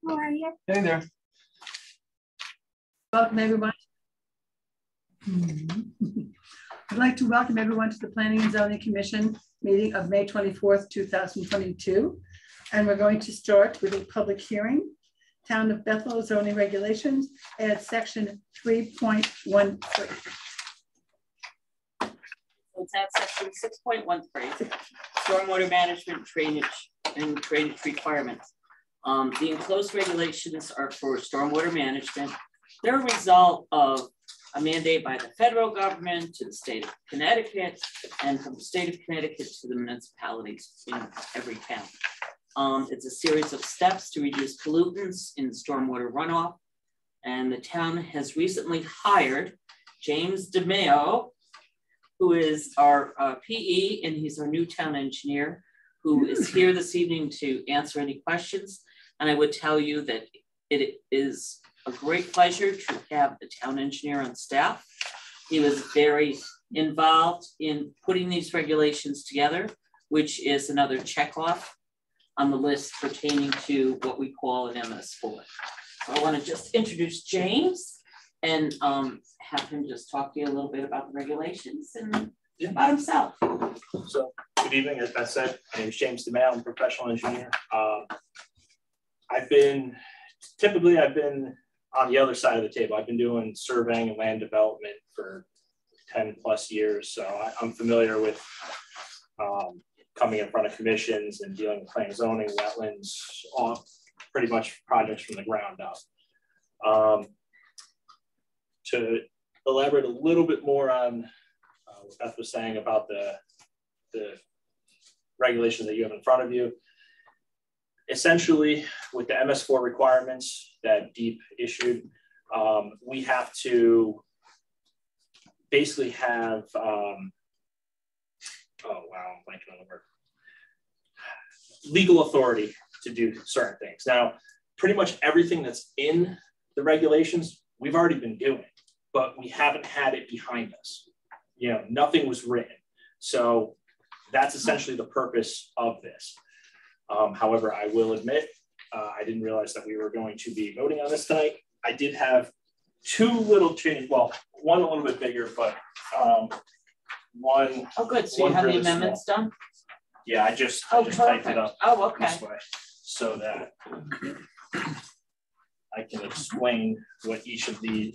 How are you? Hey there. Welcome, everyone. I'd like to welcome everyone to the Planning and Zoning Commission meeting of May 24th, 2022. And we're going to start with a public hearing. Town of Bethel zoning regulations, add section 3.13. Let's add section 6.13, stormwater management, drainage, and drainage requirements. The enclosed regulations are for stormwater management. They're a result of a mandate by the federal government to the state of Connecticut, and from the state of Connecticut to the municipalities in every town. It's a series of steps to reduce pollutants in stormwater runoff. And the town has recently hired James DeMeo, who is our PE, and he's our new town engineer, who is here this evening to answer any questions. And I would tell you that it is a great pleasure to have the town engineer on staff. He was very involved in putting these regulations together, which is another checkoff on the list pertaining to what we call an MS4. So I want to just introduce James and have him just talk to you a little bit about the regulations and about himself. So good evening, as Beth said, my name is James DeMeo, I'm a professional engineer. I've been on the other side of the table. I've been doing surveying and land development for 10 plus years. So I'm familiar with coming in front of commissions and dealing with planning, zoning, wetlands, all pretty much projects from the ground up. To elaborate a little bit more on what Beth was saying about the regulations that you have in front of you, essentially with the MS4 requirements that DEEP issued, we have to basically have, oh wow, I'm blanking on the word, legal authority to do certain things. Now, pretty much everything that's in the regulations, we've already been doing, but we haven't had it behind us. You know, nothing was written. So that's essentially the purpose of this. However, I will admit, I didn't realize that we were going to be voting on this tonight. I did have two little changes, well, one a little bit bigger, but one. Oh, good. So you have the amendments done? Yeah, I just typed it up this way so that I can explain what each of the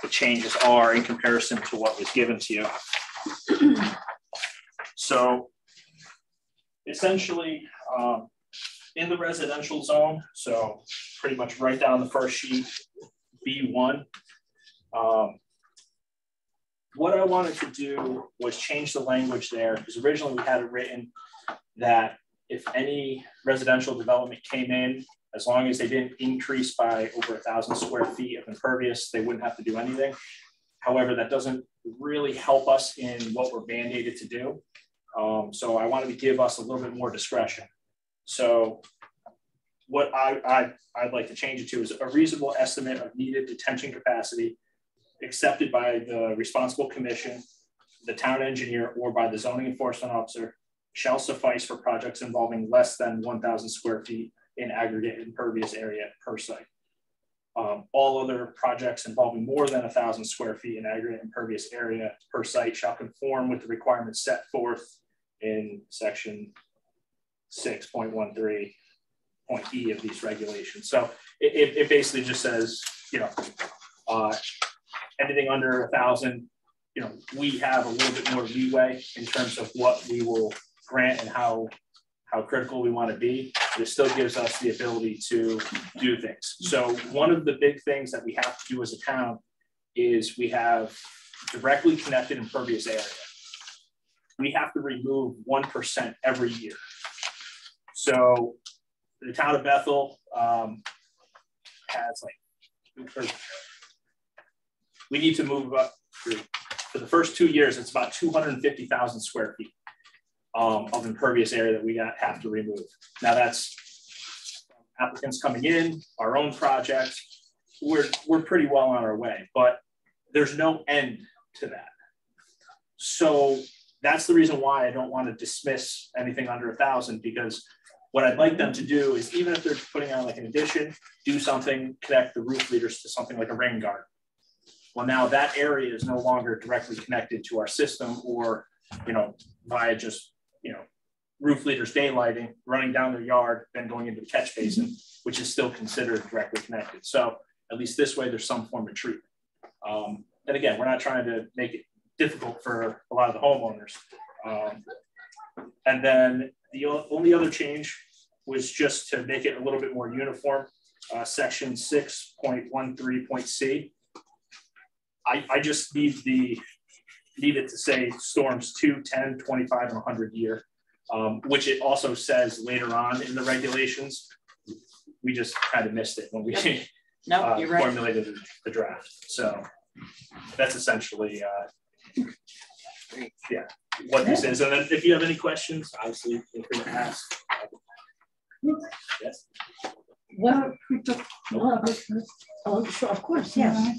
changes are in comparison to what was given to you. So essentially, in the residential zone, so pretty much right down the first sheet, B1, what I wanted to do was change the language there, because originally we had it written that if any residential development came in, as long as they didn't increase by over 1,000 square feet of impervious, they wouldn't have to do anything. However, that doesn't really help us in what we're mandated to do. So I wanted to give us a little bit more discretion. So what I'd like to change it to is a reasonable estimate of needed detention capacity accepted by the responsible commission, the town engineer, or by the zoning enforcement officer shall suffice for projects involving less than 1,000 square feet in aggregate impervious area per site. All other projects involving more than 1,000 square feet in aggregate impervious area per site shall conform with the requirements set forth in section 6.13 point E of these regulations. So it basically just says, you know, anything under 1,000, you know, we have a little bit more leeway in terms of what we will grant and how critical we want to be, but it still gives us the ability to do things. So one of the big things that we have to do as a town is we have directly connected impervious area. We have to remove 1% every year. So the town of Bethel has we need to move up for the first 2 years, it's about 250,000 square feet of impervious area that we have to remove. Now that's applicants coming in, our own projects, we're pretty well on our way, but there's no end to that. So that's the reason why I don't want to dismiss anything under 1,000, because what I'd like them to do is, even if they're putting on like an addition, do something, connect the roof leaders to something like a rain garden. Well, now that area is no longer directly connected to our system, or, you know, via just, you know, roof leaders daylighting, running down their yard, then going into the catch basin, which is still considered directly connected. So at least this way, there's some form of treatment. And again, we're not trying to make it difficult for a lot of the homeowners. And then the only other change was just to make it a little bit more uniform. Section 6.13.c. I just need it to say storms 2, 10, 25, and 100 year, which it also says later on in the regulations. We just kind of missed it when we you're right. formulated the draft. So that's essentially, yeah, what this is. And then if you have any questions, obviously feel free to ask. Yes. Well, oh, sure, of course, yes.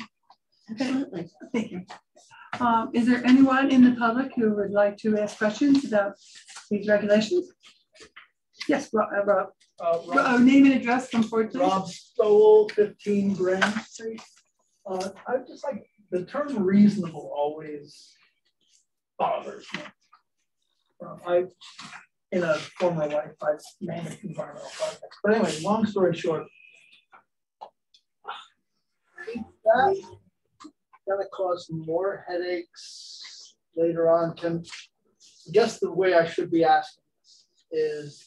Absolutely. Thank you. Is there anyone in the public who would like to ask questions about these regulations? Yes, Rob. Name and address from Fort, please. Rob Stowell, 15 Grand Street. I just like the term reasonable always bothers me. In a former life, I've managed environmental projects. But anyway, long story short, that's going to cause more headaches later on. I guess the way I should be asking this is,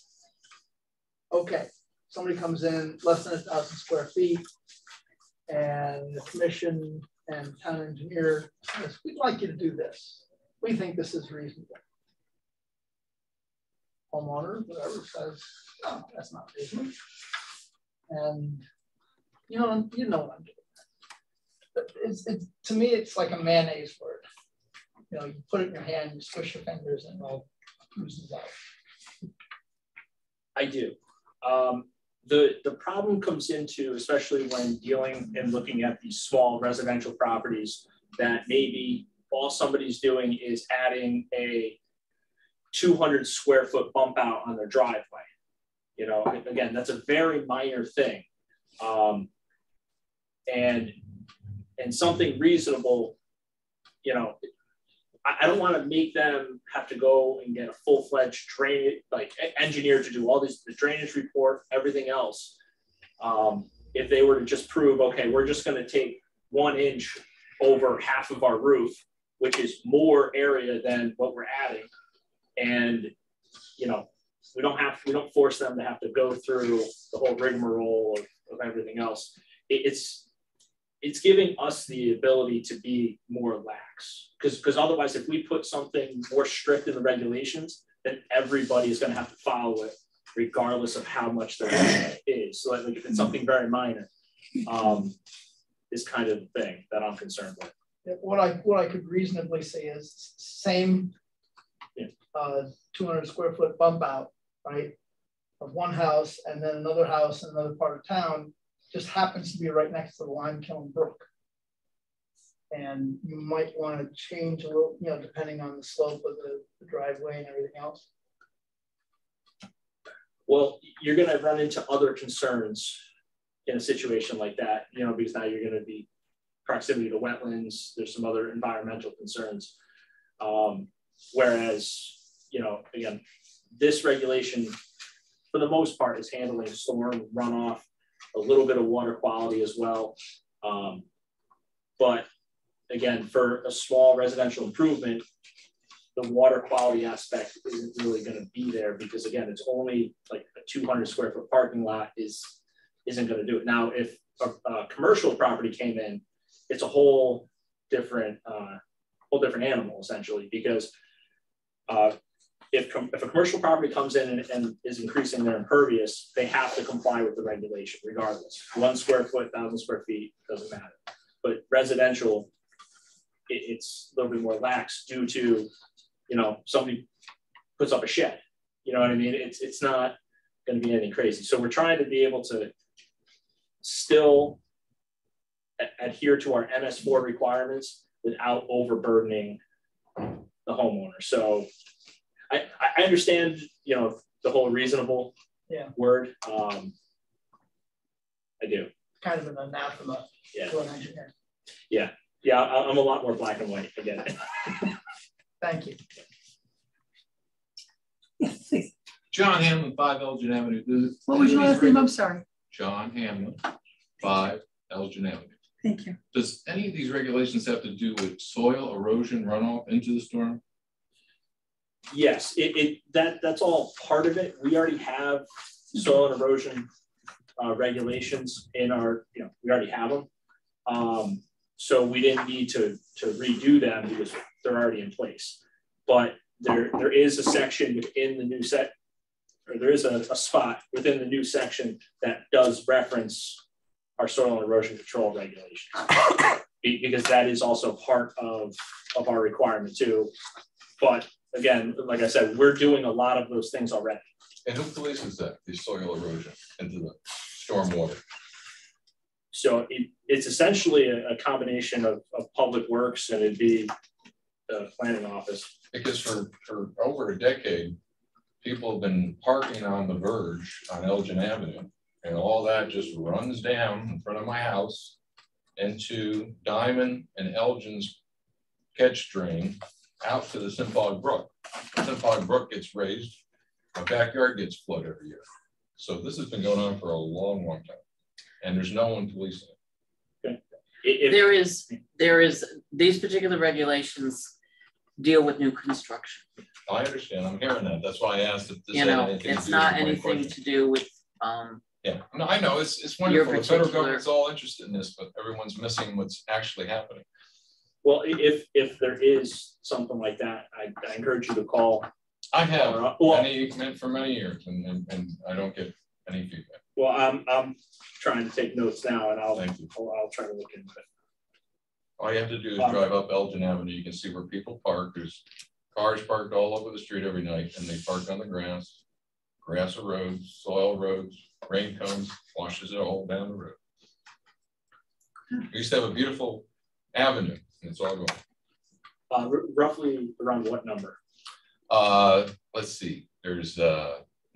okay, somebody comes in less than 1,000 square feet, and the commission and town engineer says, we'd like you to do this. We think this is reasonable. Homeowner, whatever, says, no, that's not reasonable. And you know what I'm doing. But it's to me, it's like a mayonnaise word. You know, you put it in your hand, you squish your fingers, and it all oozes out. I do. The problem comes into, especially when dealing and looking at these small residential properties, that maybe all somebody's doing is adding a 200 square foot bump out on their driveway. You know, again, that's a very minor thing. And something reasonable, you know, I don't want to make them have to go and get a full-fledged engineer to do all this, the drainage report, everything else. If they were to just prove, okay, we're just going to take 1 inch over half of our roof, which is more area than what we're adding. And, you know, we don't force them to have to go through the whole rigmarole of everything else. It's giving us the ability to be more lax, because otherwise, if we put something more strict in the regulations, then everybody is going to have to follow it, regardless of how much there is. So, like, if it's something very minor, is kind of the thing that I'm concerned with. What I could reasonably say is same 200 square foot bump out, right, of one house, and then another house in another part of town just happens to be right next to the Limekiln Brook. And you might want to change a little, you know, depending on the slope of the driveway and everything else. Well, you're going to run into other concerns in a situation like that, you know, because now you're going to be proximity to wetlands. There's some other environmental concerns. Whereas, you know, again, this regulation, for the most part, is handling storm runoff, a little bit of water quality as well. But again, for a small residential improvement, the water quality aspect isn't really going to be there, because again, it's only like a 200 square foot parking lot isn't going to do it. Now, if a commercial property came in, it's a whole different animal essentially, because if a commercial property comes in and is increasing their impervious, they have to comply with the regulation regardless. 1 square foot, 1,000 square feet, doesn't matter. But residential, it's a little bit more lax due to, you know, somebody puts up a shed. You know what I mean? It's not going to be anything crazy. So we're trying to be able to still adhere to our MS4 requirements without overburdening the homeowner. So I understand, you know, the whole reasonable word. I do. Kind of an anathema Yeah. to an engineer. Yeah, I'm a lot more black and white. I get it. Thank you. Yes, please. John Hamlin, 5 Elgin Avenue. What was your last name? I'm sorry. John Hamlin, 5 Elgin Avenue. Thank you. Does any of these regulations have to do with soil erosion runoff into the storm? Yes, that's all part of it. We already have soil and erosion regulations in our, we already have them. So we didn't need to redo them because they're already in place. But there is a section within the new set, or there is a spot within the new section that does reference our soil and erosion control regulations, because that is also part of our requirement too. But again, like I said, we're doing a lot of those things already. And who polices that, the soil erosion into the stormwater? So it's essentially a combination of public works, and it'd be the planning office. Because for over a decade, people have been parking on the verge on Elgin Avenue, and all that just runs down in front of my house into Diamond and Elgin's catch drain out to the Simpog Brook. The Simpog Brook gets raised, my backyard gets flooded every year. So this has been going on for a long, long time, and there's no one policing it. Okay. There is these particular regulations deal with new construction. I understand. I'm hearing that. That's why I asked if this had anything it's not anything to do with. Yeah, no, I know it's wonderful. The federal government's all interested in this, but everyone's missing what's actually happening. Well, if there is something like that, I encourage you to call. I have for many years, and I don't get any feedback. Well, I'm trying to take notes now, and I'll try to look into it. All you have to do is drive up Elgin Avenue. You can see where people park. There's cars parked all over the street every night, and they park on the grass. Grass erodes, soil erodes, rain comes, washes it all down the road. We used to have a beautiful avenue, and it's all gone. Roughly around what number? Let's see. There's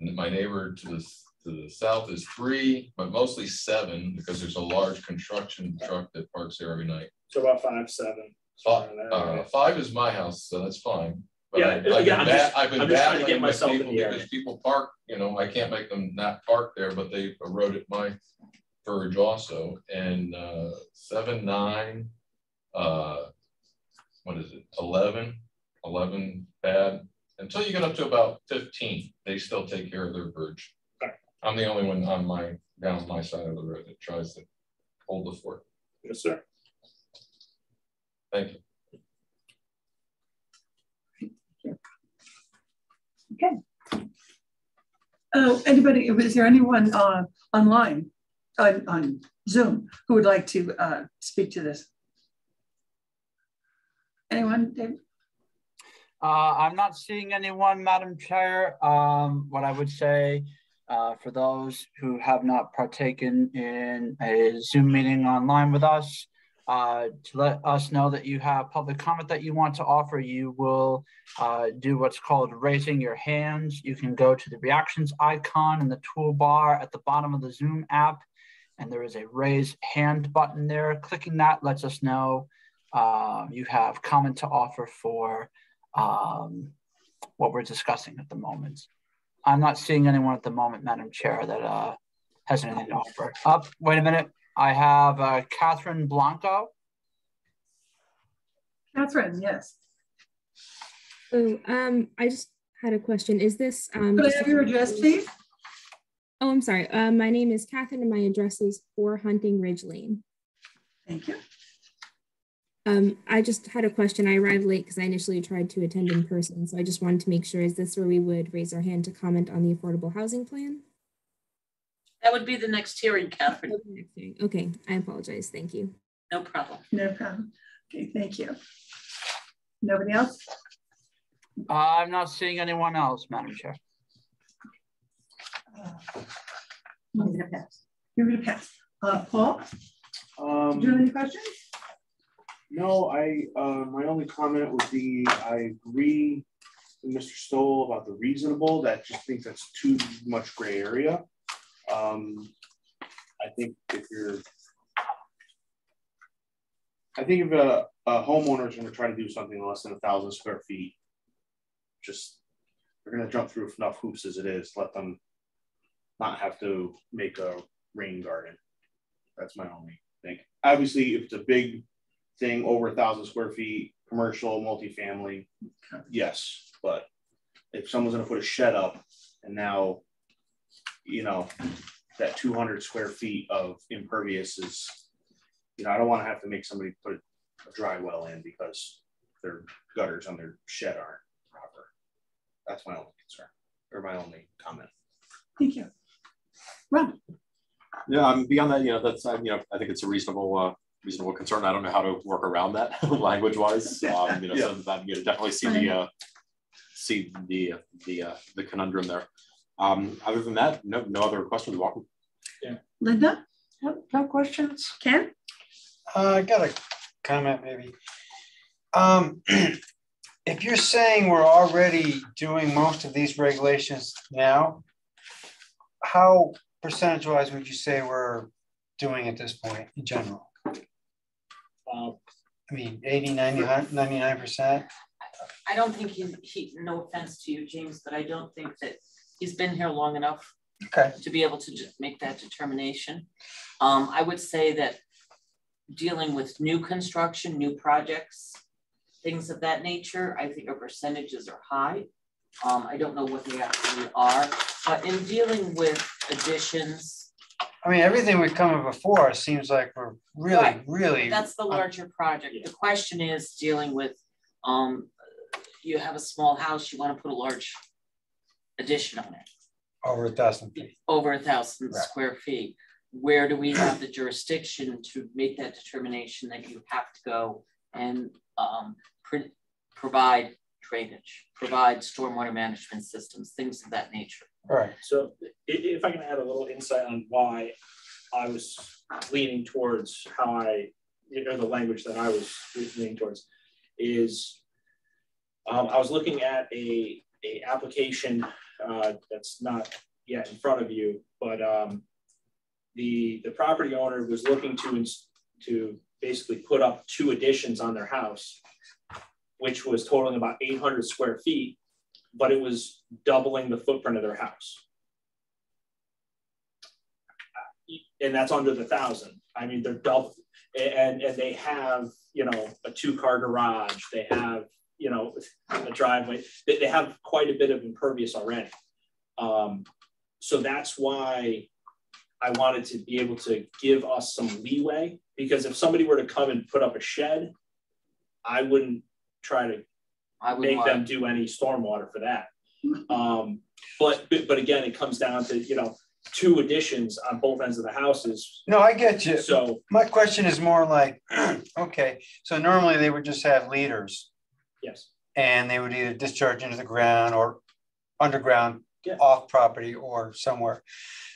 my neighbor to the south is 3, but mostly 7 because there's a large construction truck that parks there every night. So about 5, 7. 5 is my house, so that's fine. But yeah, I've been trying to get battling myself with in people the because people park. I can't make them not park there, but they eroded my verge also. And 7, 9, what is it? 11 bad. Until you get up to about 15, they still take care of their verge. Okay. I'm the only one down my side of the road that tries to hold the fort. Yes, sir. Thank you. Okay. Oh, anybody? Is there anyone online on Zoom who would like to speak to this? Anyone, David? I'm not seeing anyone, Madam Chair. What I would say for those who have not partaken in a Zoom meeting online with us, to let us know that you have public comment that you want to offer, you will do what's called raising your hands. You can go to the reactions icon in the toolbar at the bottom of the Zoom app, and there is a raise hand button there. Clicking that lets us know you have comment to offer for what we're discussing at the moment. I'm not seeing anyone at the moment, Madam Chair, that has anything to offer. Wait a minute. I have Catherine Blanco. Catherine, yes. Oh, I just had a question. Is this? Could I have your address, please? Oh, I'm sorry. My name is Catherine, and my address is 4 Hunting Ridge Lane. Thank you. I just had a question. I arrived late because I initially tried to attend in person, so I just wanted to make sure, is this where we would raise our hand to comment on the affordable housing plan? That would be the next hearing, Catherine. Okay, I apologize. Thank you. No problem. No problem. Okay, thank you. Nobody else? I'm not seeing anyone else, Madam Chair. I'm going to pass. You're going to pass. Paul, do you have any questions? No, my only comment would be I agree Mr. Stoll about the reasonable. That just thinks that's too much gray area. I think if a homeowner is going to try to do something less than 1,000 square feet, just they're going to jump through enough hoops as it is. Let them not have to make a rain garden. That's my only thing. Obviously, if it's a big thing over 1,000 square feet, commercial, multifamily, yes. But if someone's going to put a shed up and now, you know, that 200 square feet of impervious is, you know, I don't want to have to make somebody put a dry well in because their gutters on their shed aren't proper. That's my only concern, or my only comment. Thank you. Rob. Yeah, beyond that, you know, that's I think it's a reasonable concern. I don't know how to work around that language-wise. You know, yeah. So that you definitely see the conundrum there. Other than that, no other questions. Welcome. Yeah. Linda? No questions. Ken? I got a comment maybe. If you're saying we're already doing most of these regulations now, how percentage-wise would you say we're doing at this point in general? I mean, 80, 90, 99%? I don't think he, no offense to you, James, but I don't think that he's been here long enough to be able to just make that determination. I would say that dealing with new construction, new projects, things of that nature, I think our percentages are high. I don't know what they actually are, but in dealing with additions, I mean, everything we've come before seems like we're really, really. That's the larger project. The question is dealing with, you have a small house, you want to put a large addition on it. Over 1,000 feet. Over 1,000 square feet. Where do we have the jurisdiction to make that determination that you have to go and provide drainage, provide stormwater management systems, things of that nature? All right. So if I can add a little insight on why I was leaning towards the language that I was leaning towards is I was looking at a application that's not yet in front of you, but the property owner was looking to basically put up 2 additions on their house, which was totaling about 800 square feet, but it was doubling the footprint of their house. And that's under the 1,000. I mean, they're double, and they have, you know, a 2-car garage. They have, you know, a driveway. They have quite a bit of impervious already. So that's why I wanted to be able to give us some leeway, because if somebody were to come and put up a shed, I wouldn't try to make them do any stormwater for that. But again, it comes down to, you know, 2 additions on both ends of the houses. No, I get you. So my question is more like, okay, so normally they would just have leaders. Yes. And they would either discharge into the ground or underground, off property or somewhere.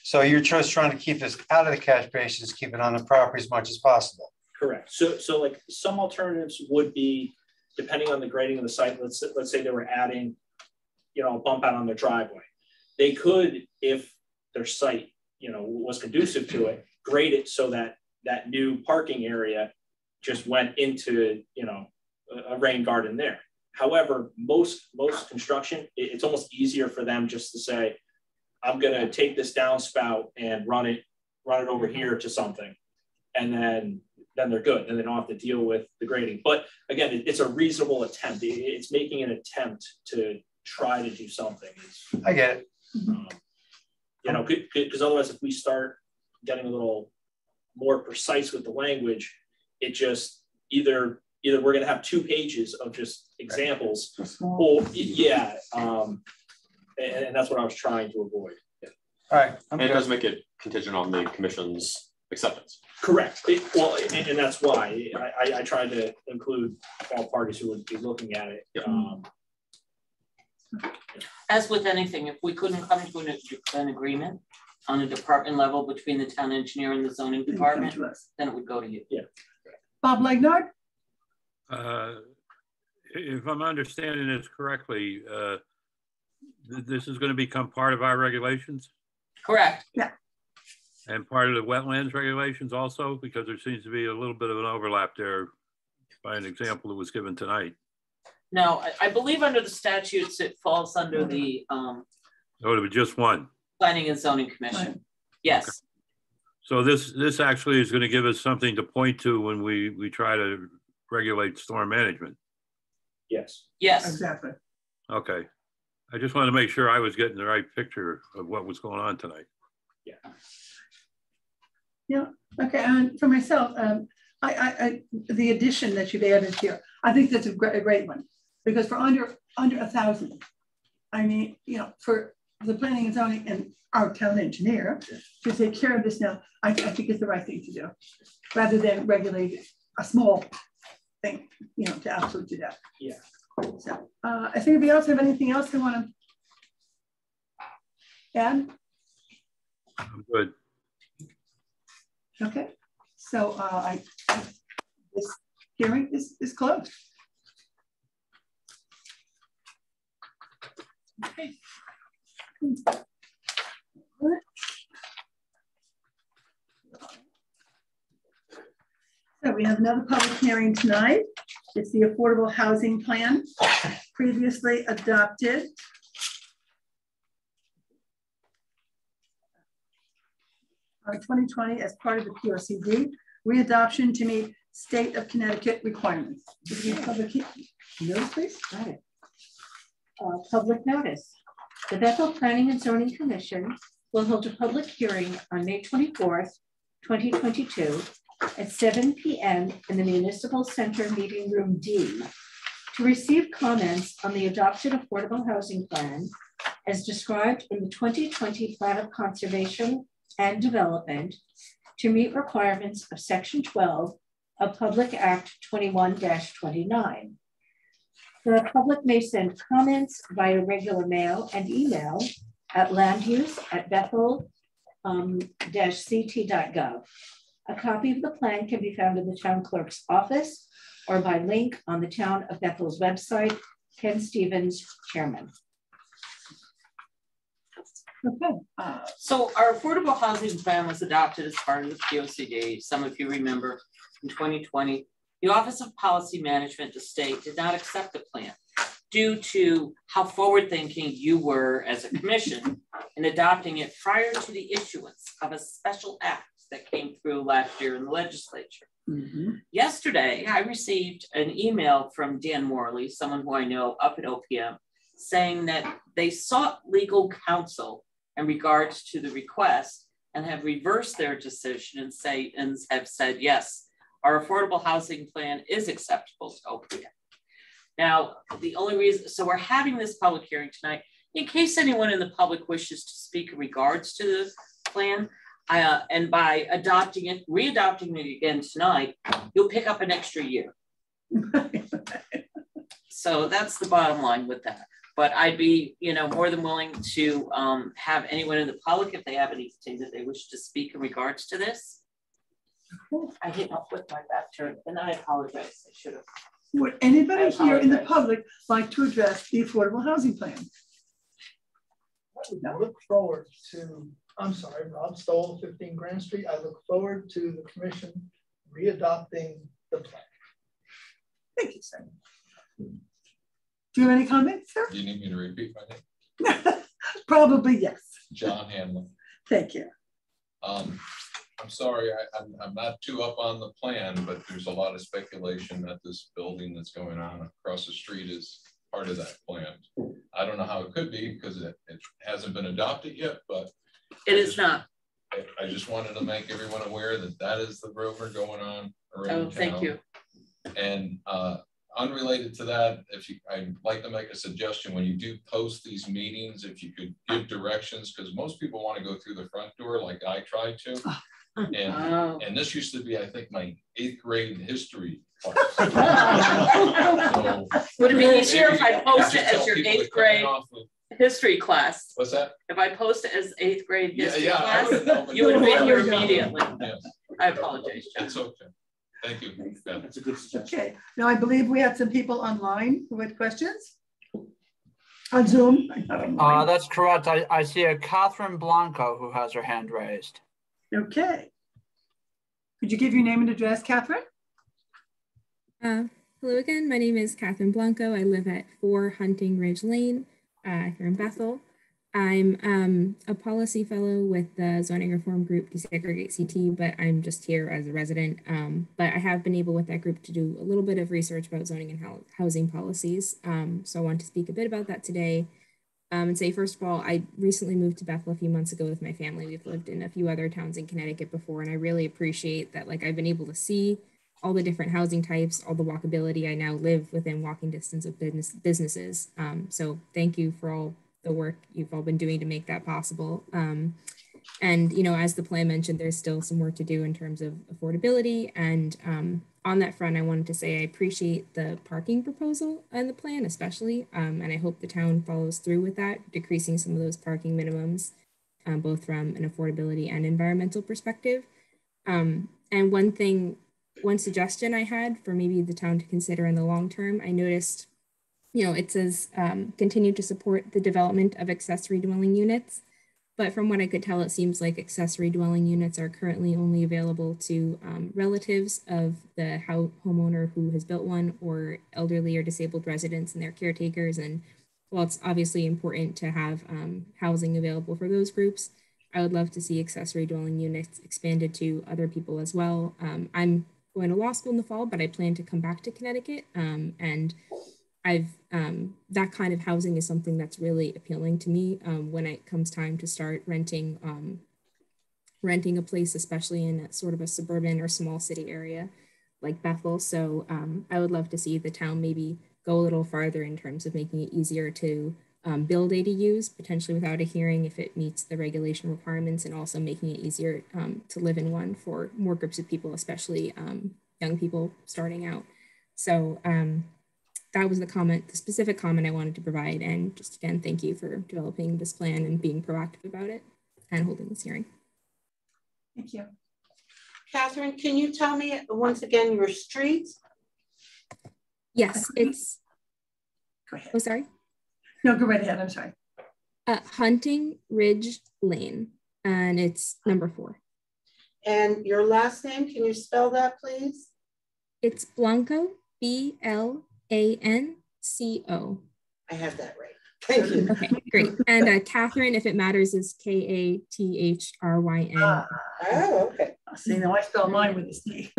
So you're just trying to keep this out of the catch basins, keep it on the property as much as possible. Correct. So like some alternatives would be, depending on the grading of the site, let's say they were adding, you know, a bump out on their driveway. They could, if their site, you know, was conducive to it, grade it so that that new parking area just went into, you know, a rain garden there. However, most construction, it's almost easier for them just to say, I'm going to take this downspout and run it over here to something, and then they're good. Then they don't have to deal with the grading. But again, it's a reasonable attempt. It's making an attempt to try to do something. I get it. You know, because otherwise, if we start getting a little more precise with the language, it just either we're going to have 2 pages of just examples, or and that's what I was trying to avoid. All right. And it does make it contingent on the commission's acceptance. Correct. And that's why I tried to include all parties who would be looking at it. Yep. As with anything, if we couldn't come to an agreement on a department level between the town engineer and the zoning department, then it would go to you. Yeah. Bob Legnard? if I'm understanding this correctly, this is going to become part of our regulations? Correct. Yeah. And part of the wetlands regulations also, because there seems to be a little bit of an overlap there by an example that was given tonight. No, I believe under the statutes, it falls under the Oh, it was just one. Planning and Zoning Commission. Right. Yes. Okay. So this actually is going to give us something to point to when we try to regulate storm management. Yes. Yes. Exactly. Okay. I just wanted to make sure I was getting the right picture of what was going on tonight. Yeah. Yeah. Okay. And for myself, I the addition that you've added here, I think that's a great one, because for under 1,000, I mean, you know, for the planning and zoning and our town engineer to take care of this now, I think it's the right thing to do, rather than regulate a small thing, you know, to absolutely do that. Yeah. So, I think anybody else have anything else they want to add? I'm good. Okay. So this hearing is closed. Okay. So we have another public hearing tonight. It's the Affordable Housing Plan, previously adopted. On 2020 as part of the POCD, readoption to meet state of Connecticut requirements. Public notice, please. Got it. Public notice. The Bethel Planning and Zoning Commission will hold a public hearing on May 24th, 2022 at 7 p.m. in the Municipal Center Meeting Room D to receive comments on the adopted Affordable Housing Plan as described in the 2020 Plan of Conservation and Development to meet requirements of Section 12 of Public Act 21-29. The public may send comments via regular mail and email at landuse@bethel-ct.gov. A copy of the plan can be found in the town clerk's office or by link on the town of Bethel's website. Ken Stevens, chairman. Okay. So our affordable housing plan was adopted as part of the POCD. Some of you remember in 2020, the Office of Policy Management, the state, did not accept the plan due to how forward-thinking you were as a commission in adopting it prior to the issuance of a special act that came through last year in the legislature. Mm-hmm. Yesterday, I received an email from Dan Morley, someone who I know up at OPM, saying that they sought legal counsel in regards to the request and have reversed their decision and have said, yes, our affordable housing plan is acceptable to OPM. Now, the only reason, so we're having this public hearing tonight, in case anyone in the public wishes to speak in regards to the plan, and by adopting it, readopting it again tonight, you'll pick up an extra year. So that's the bottom line with that. But I'd be, you know, more than willing to have anyone in the public, if they have anything that they wish to speak in regards to this. I hit up with my back turned, and I apologize. I should have. Would anybody here in the public like to address the affordable housing plan? I look forward to, I'm sorry, Rob Stoll, 15 Grand Street. I look forward to the commission readopting the plan. Thank you, sir. Do you have any comments, sir? Do you need me to repeat my name? Probably yes. John Hanlon. Thank you. I'm sorry, I'm not too up on the plan, but there's a lot of speculation that this building that's going on across the street is part of that plan. I don't know how it could be because it hasn't been adopted yet, but it is not. I just wanted to make everyone aware that that is the rumor going on around town. Thank you. And unrelated to that, I'd like to make a suggestion when you do post these meetings, if you could give directions, because most people want to go through the front door like I tried to. And this used to be, I think, my 8th grade history class. So, would it be easier if I post it as your 8th grade history class? What's that? If I post it as 8th grade history class, you would have been here immediately. Yes. I apologize, John. It's okay. Thank you. That's a good suggestion. Okay, now I believe we had some people online who had questions. On Zoom, not online. That's correct. I see a Catherine Blanco who has her hand raised. Okay. Could you give your name and address, Catherine? Hello again, my name is Catherine Blanco. I live at 4 Hunting Ridge Lane here in Bethel. I'm a policy fellow with the zoning reform group Desegregate CT, but I'm just here as a resident. But I have been able with that group to do a little bit of research about zoning and housing policies. So I want to speak a bit about that today. And say, first of all, I recently moved to Bethel a few months ago with my family. We've lived in a few other towns in Connecticut before, and I really appreciate that, like, I've been able to see all the different housing types, all the walkability. I now live within walking distance of businesses. So thank you for all the work you've all been doing to make that possible. And, you know, as the plan mentioned, there's still some work to do in terms of affordability. And on that front, I wanted to say I appreciate the parking proposal and the plan, especially. And I hope the town follows through with that, decreasing some of those parking minimums, both from an affordability and environmental perspective. And one suggestion I had for maybe the town to consider in the long term, I noticed, you know, it says continue to support the development of accessory dwelling units. But from what I could tell, it seems like accessory dwelling units are currently only available to relatives of the homeowner who has built one, or elderly or disabled residents and their caretakers. And while it's obviously important to have housing available for those groups, I would love to see accessory dwelling units expanded to other people as well. I'm going to law school in the fall, but I plan to come back to Connecticut, and that kind of housing is something that's really appealing to me when it comes time to start renting a place, especially in a sort of a suburban or small city area like Bethel. So I would love to see the town maybe go a little farther in terms of making it easier to build ADUs, potentially without a hearing if it meets the regulation requirements, and also making it easier to live in one for more groups of people, especially young people starting out. So that was the specific comment I wanted to provide. And just again, thank you for developing this plan and being proactive about it and holding this hearing. Thank you. Catherine, can you tell me once again your street? Yes, it's. Go ahead. Oh, sorry. No, go right ahead. I'm sorry. Hunting Ridge Lane, and it's number 4. And your last name, can you spell that, please? It's Blanco, BLANCO. I have that right. Thank you. Okay, great. And Catherine, if it matters, is KATHRYN. Oh, okay. See, now I spell mine with a C.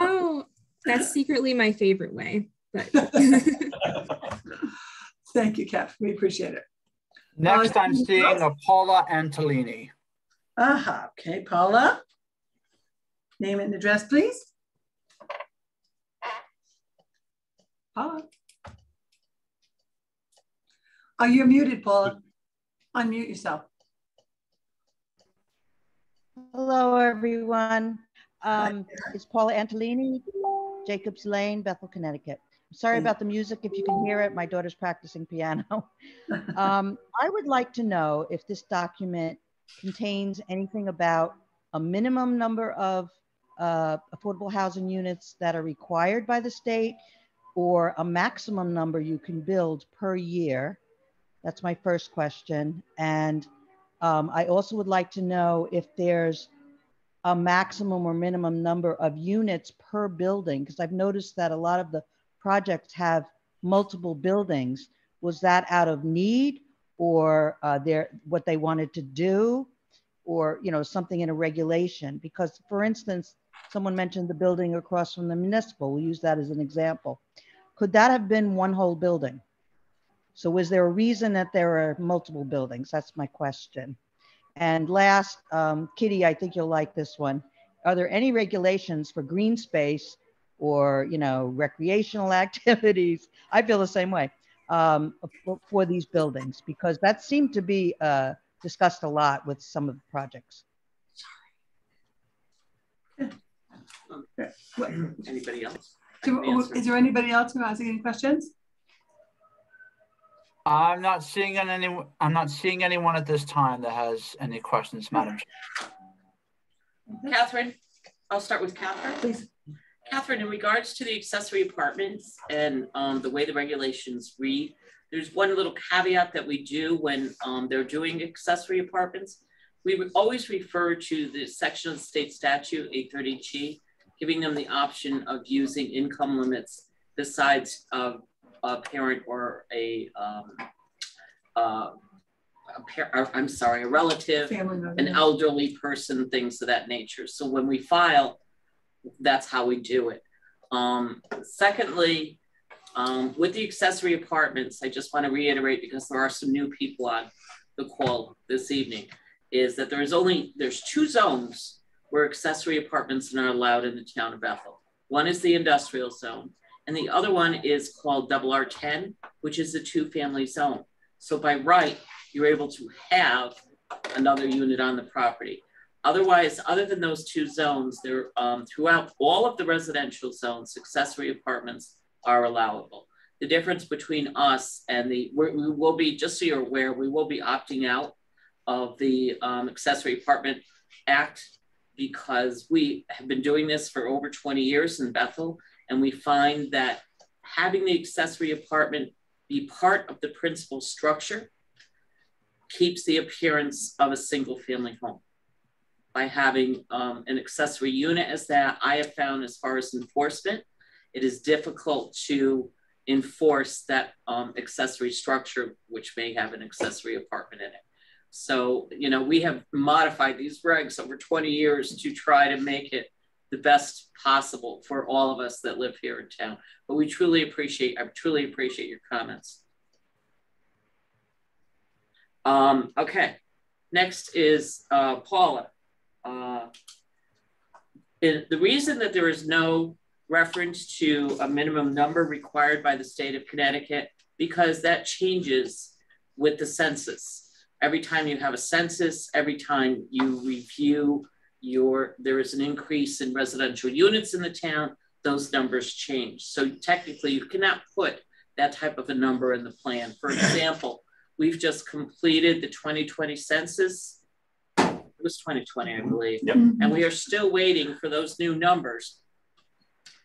Oh, that's secretly my favorite way. But thank you, Kath. We appreciate it. Next, I'm seeing a Paula Antolini. Okay, Paula. Name and address, please. Paula. Are you muted, Paula? Unmute yourself. Hello, everyone. It's Paula Antolini, Jacobs Lane, Bethel, Connecticut. I'm sorry about the music. If you can hear it, my daughter's practicing piano. I would like to know if this document contains anything about a minimum number of affordable housing units that are required by the state, or a maximum number you can build per year. That's my first question. And I also would like to know if there's a maximum or minimum number of units per building, because I've noticed that a lot of the projects have multiple buildings. Was that out of need, or what they wanted to do, or something in a regulation? Because, for instance, someone mentioned the building across from the municipal. We'll use that as an example. Could that have been one whole building? So was there a reason that there are multiple buildings? That's my question. And last, Kitty, I think you'll like this one. Are there any regulations for green space or, recreational activities? I feel the same way for these buildings, because that seemed to be discussed a lot with some of the projects. Anybody else? Is there anybody else who has any questions? I'm not seeing anyone at this time that has any questions, Madam Chair. Catherine, I'll start with Catherine. Please. Catherine, in regards to the accessory apartments and the way the regulations read, there's one little caveat that we do when they're doing accessory apartments. We would always refer to the section of the state statute 830G, giving them the option of using income limits besides a parent or a relative, an elderly person, things of that nature. So when we file, that's how we do it. Secondly, with the accessory apartments, I just want to reiterate, because there are some new people on the call this evening, is that there's two zones where accessory apartments are not allowed in the town of Bethel. One is the industrial zone, and the other one is called R10, which is a 2-family zone. So by right, you're able to have another unit on the property. Otherwise, other than those two zones, there throughout all of the residential zones, accessory apartments are allowable. The difference between us and we will be, just so you're aware, we will be opting out of the Accessory Apartment Act, because we have been doing this for over 20 years in Bethel, and we find that having the accessory apartment be part of the principal structure keeps the appearance of a single family home. By having an accessory unit as that, I have found, as far as enforcement, it is difficult to enforce that accessory structure, which may have an accessory apartment in it. So, you know, we have modified these regs over 20 years to try to make it the best possible for all of us that live here in town. But I truly appreciate your comments. Okay, next is Paula. The reason that there is no reference to a minimum number required by the state of Connecticut, because that changes with the census. Every time you have a census, every time you review there is an increase in residential units in the town, those numbers change. So technically you cannot put that type of a number in the plan. For example, we've just completed the 2020 census. It was 2020, I believe. Yep. And we are still waiting for those new numbers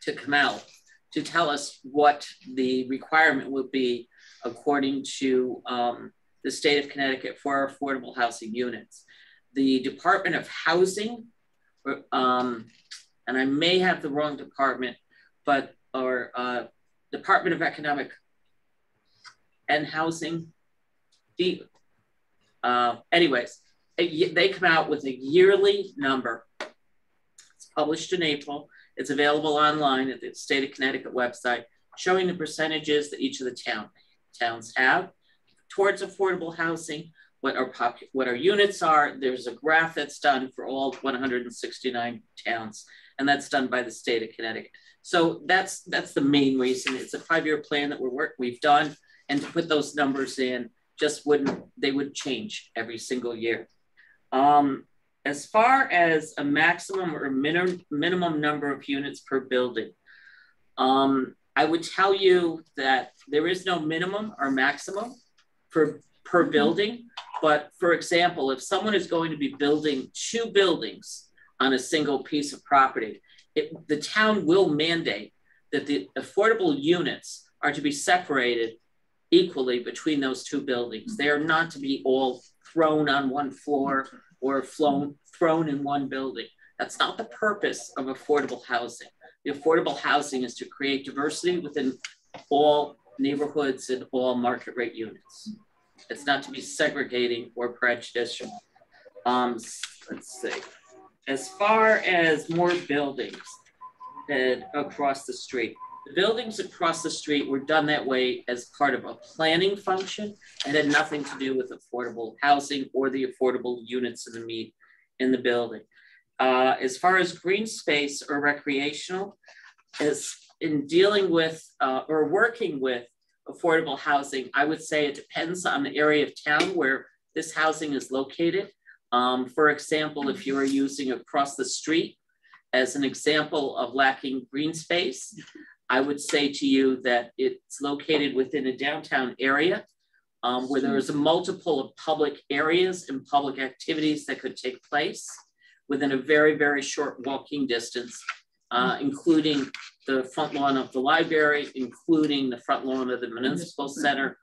to come out to tell us what the requirement will be according to the state of Connecticut for our affordable housing units. The Department of Housing, and I may have the wrong department, but our Department of Economic and Housing, anyways, they come out with a yearly number. It's published in April. It's available online at the state of Connecticut website, showing the percentages that each of the towns have towards affordable housing, what our units are. There's a graph that's done for all 169 towns, and that's done by the state of Connecticut. So that's the main reason. It's a 5-year plan that we've done, and to put those numbers in they would change every single year. As far as a maximum or minimum number of units per building, I would tell you that there is no minimum or maximum per building. But for example, if someone is going to be building 2 buildings on a single piece of property, the town will mandate that the affordable units are to be separated equally between those 2 buildings. They are not to be all thrown on one floor or thrown in one building. That's not the purpose of affordable housing. The affordable housing is to create diversity within all neighborhoods and all market rate units. It's not to be segregating or prejudicial. Let's see. As far as more buildings across the street, the buildings across the street were done that way as part of a planning function and had nothing to do with affordable housing or the affordable units in the building. As far as green space or recreational, as in dealing with or working with affordable housing, I would say it depends on the area of town where this housing is located. For example, if you are using across the street as an example of lacking green space, I would say to you that it's located within a downtown area where there is a multiple of public areas and public activities that could take place within a very, very short walking distance. including the front lawn of the library, including the front lawn of the municipal center,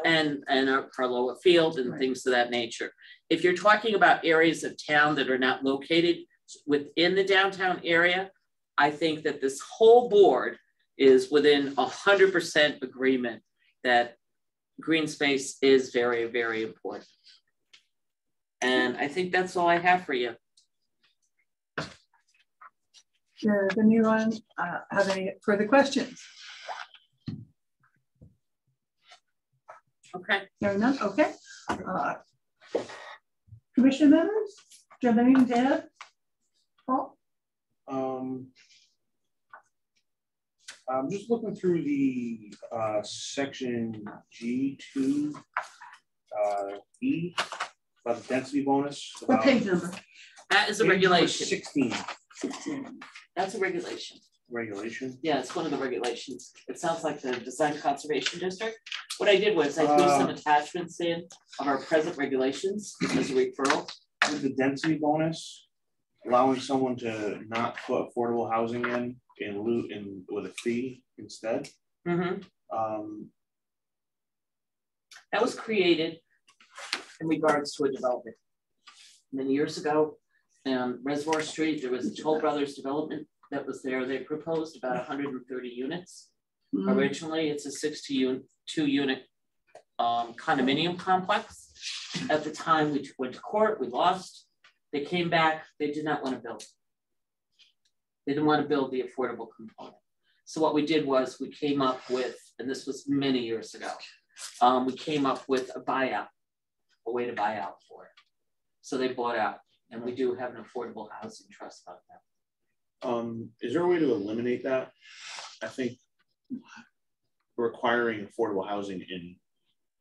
and our Carloa Field and things of that nature. If you're talking about areas of town that are not located within the downtown area, I think that this whole board is within 100% agreement that green space is very, very important. And I think that's all I have for you. Does anyone have any further questions? Okay. There are none. Okay. Commissioner members, do you have anything to add? Paul? I'm just looking through the section G2 E about the density bonus. What page number? That is a regulation. 16. 16. That's a regulation. Regulation? Yeah, it's one of the regulations. It sounds like the Design Conservation District. What I did was I threw some attachments in of our present regulations as a referral. With the density bonus, allowing someone to not put affordable housing in with a fee instead. Mm-hmm. That was created in regards to a development. Many years ago, on Reservoir Street, there was a Toll Brothers development that was there. They proposed about 130 units. Mm-hmm. Originally, it's a 62-unit condominium complex. At the time, we went to court, we lost. They came back, they did not want to build. They didn't want to build the affordable component. So what we did was we came up with, and this was many years ago, we came up with a buyout, a way to buy out for it. So they bought out, and we do have an affordable housing trust about that. Is there a way to eliminate that? I think requiring affordable housing in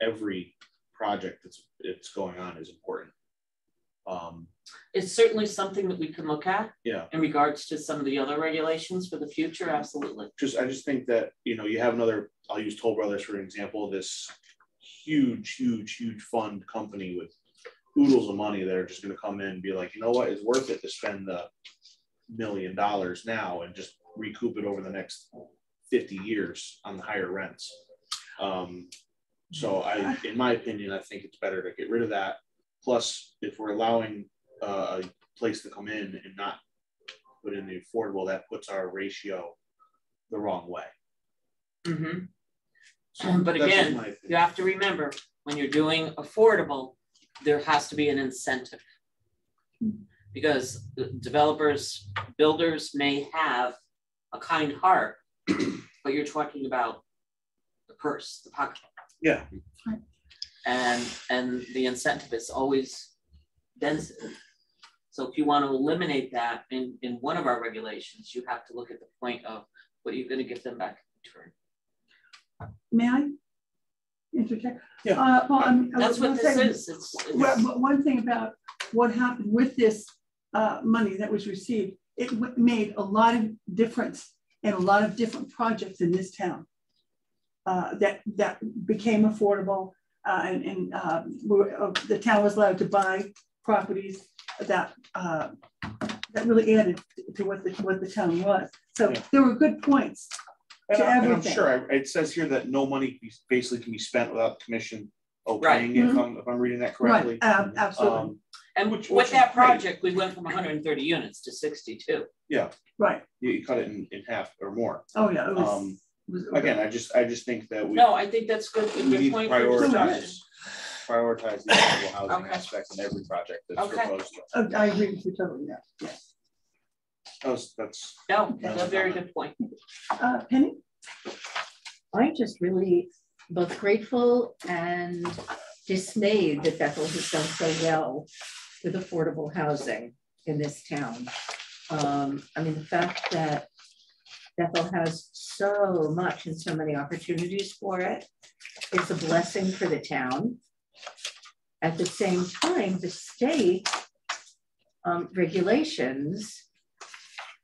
every project that's going on is important. It's certainly something that we can look at. Yeah. In regards to some of the other regulations for the future, absolutely. I just think that, you have another, I'll use Toll Brothers for an example, this huge fund company with oodles of money that are just going to come in and be like, you know what, it's worth it to spend the $1 million now and just recoup it over the next 50 years on the higher rents. So in my opinion, I think it's better to get rid of that. Plus, if we're allowing a place to come in and not put in the affordable, that puts our ratio the wrong way. Mm-hmm. So but again, you have to remember, when you're doing affordable, there has to be an incentive. Because developers, builders may have a kind heart, but you're talking about the purse, the pocketbook. Yeah. And the incentive is always density. So if you want to eliminate that in one of our regulations, you have to look at the point of what are you going to give them back in return. May I interject? Yeah. Well, that's what this is. It's one thing about what happened with this money that was received, it made a lot of difference in a lot of different projects in this town that became affordable. And the town was allowed to buy properties that really added to what the town was. So there were good points to everything. And I'm sure it says here that no money basically can be spent without the commission okaying it, if I'm reading that correctly. Right, absolutely. And with that project, we went from 130 units to 62. Yeah. Right. You cut it in half or more. Oh yeah. It was again, I just think that I think that's good. We need to prioritize the affordable housing aspect in every project that's proposed. I agree with you totally. Yeah. That's a very good point. Penny? I'm just really both grateful and dismayed that Bethel has done so well with affordable housing in this town. I mean, the fact that Bethel has so much and so many opportunities for it is a blessing for the town. At the same time, the state regulations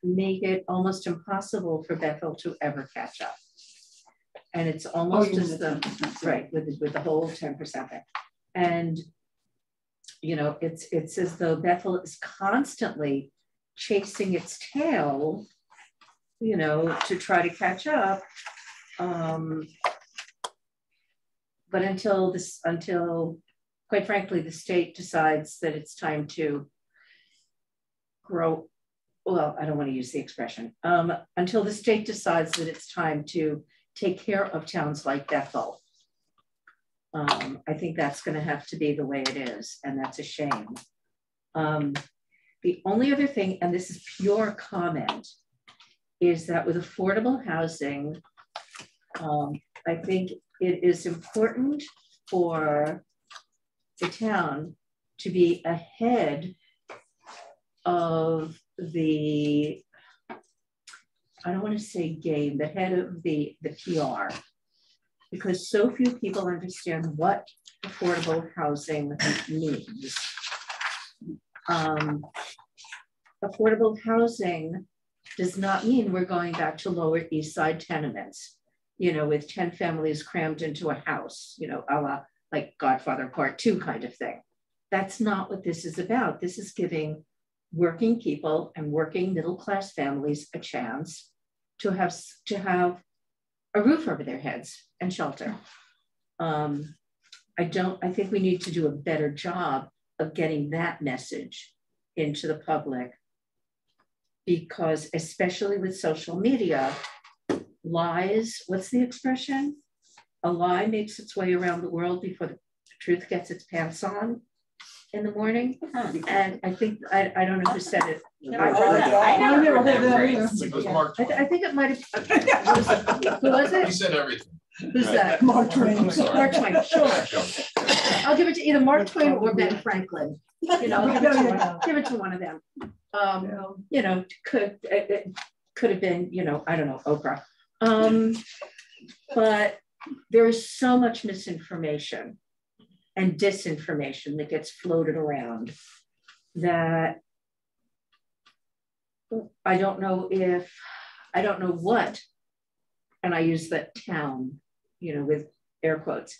make it almost impossible for Bethel to ever catch up. And it's almost as the, right, with the whole 10% thing. And, it's as though Bethel is constantly chasing its tail you know, to try to catch up. But until quite frankly, the state decides that it's time to grow, well, I don't want to use the expression, until the state decides that it's time to take care of towns like Bethel. I think that's going to have to be the way it is, and that's a shame. The only other thing, and this is pure comment, is that with affordable housing, I think it is important for the town to be ahead of the, I don't want to say game, but ahead of the PR, because so few people understand what affordable housing means. Affordable housing does not mean we're going back to Lower East Side tenements, you know, with 10 families crammed into a house, you know, a la like Godfather Part 2 kind of thing. That's not what this is about. This is giving working people and working middle-class families a chance to have a roof over their heads and shelter. I think we need to do a better job of getting that message into the public, because especially with social media, lies, what's the expression? A lie makes its way around the world before the truth gets its pants on in the morning. And I think, I don't know who said it. I think it might have, who was it? He said everything. Who's that? Mark Twain. Mark Twain, sure. I'll give it to either Mark Twain or Ben Franklin. You know, give it to one of them. You know, it could have been, you know, I don't know, Oprah. But there is so much misinformation and disinformation that gets floated around that I don't know what, and I use that town, you know, with air quotes,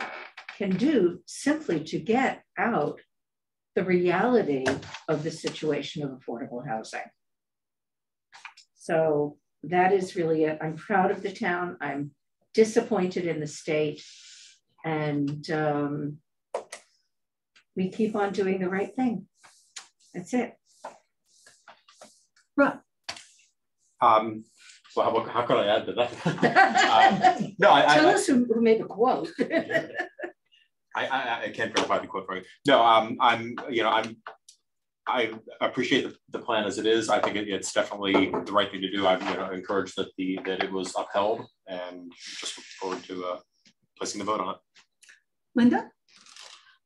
can do simply to get out the reality of the situation of affordable housing. So that is really it. I'm proud of the town. I'm disappointed in the state, and we keep on doing the right thing. That's it. Right. Well, how could I add to that? No, Tell us who made the quote. I can't verify the quote for you. No, I appreciate the plan as it is. I think it's definitely the right thing to do. I'm encouraged that it was upheld, and just look forward to placing the vote on it. Linda?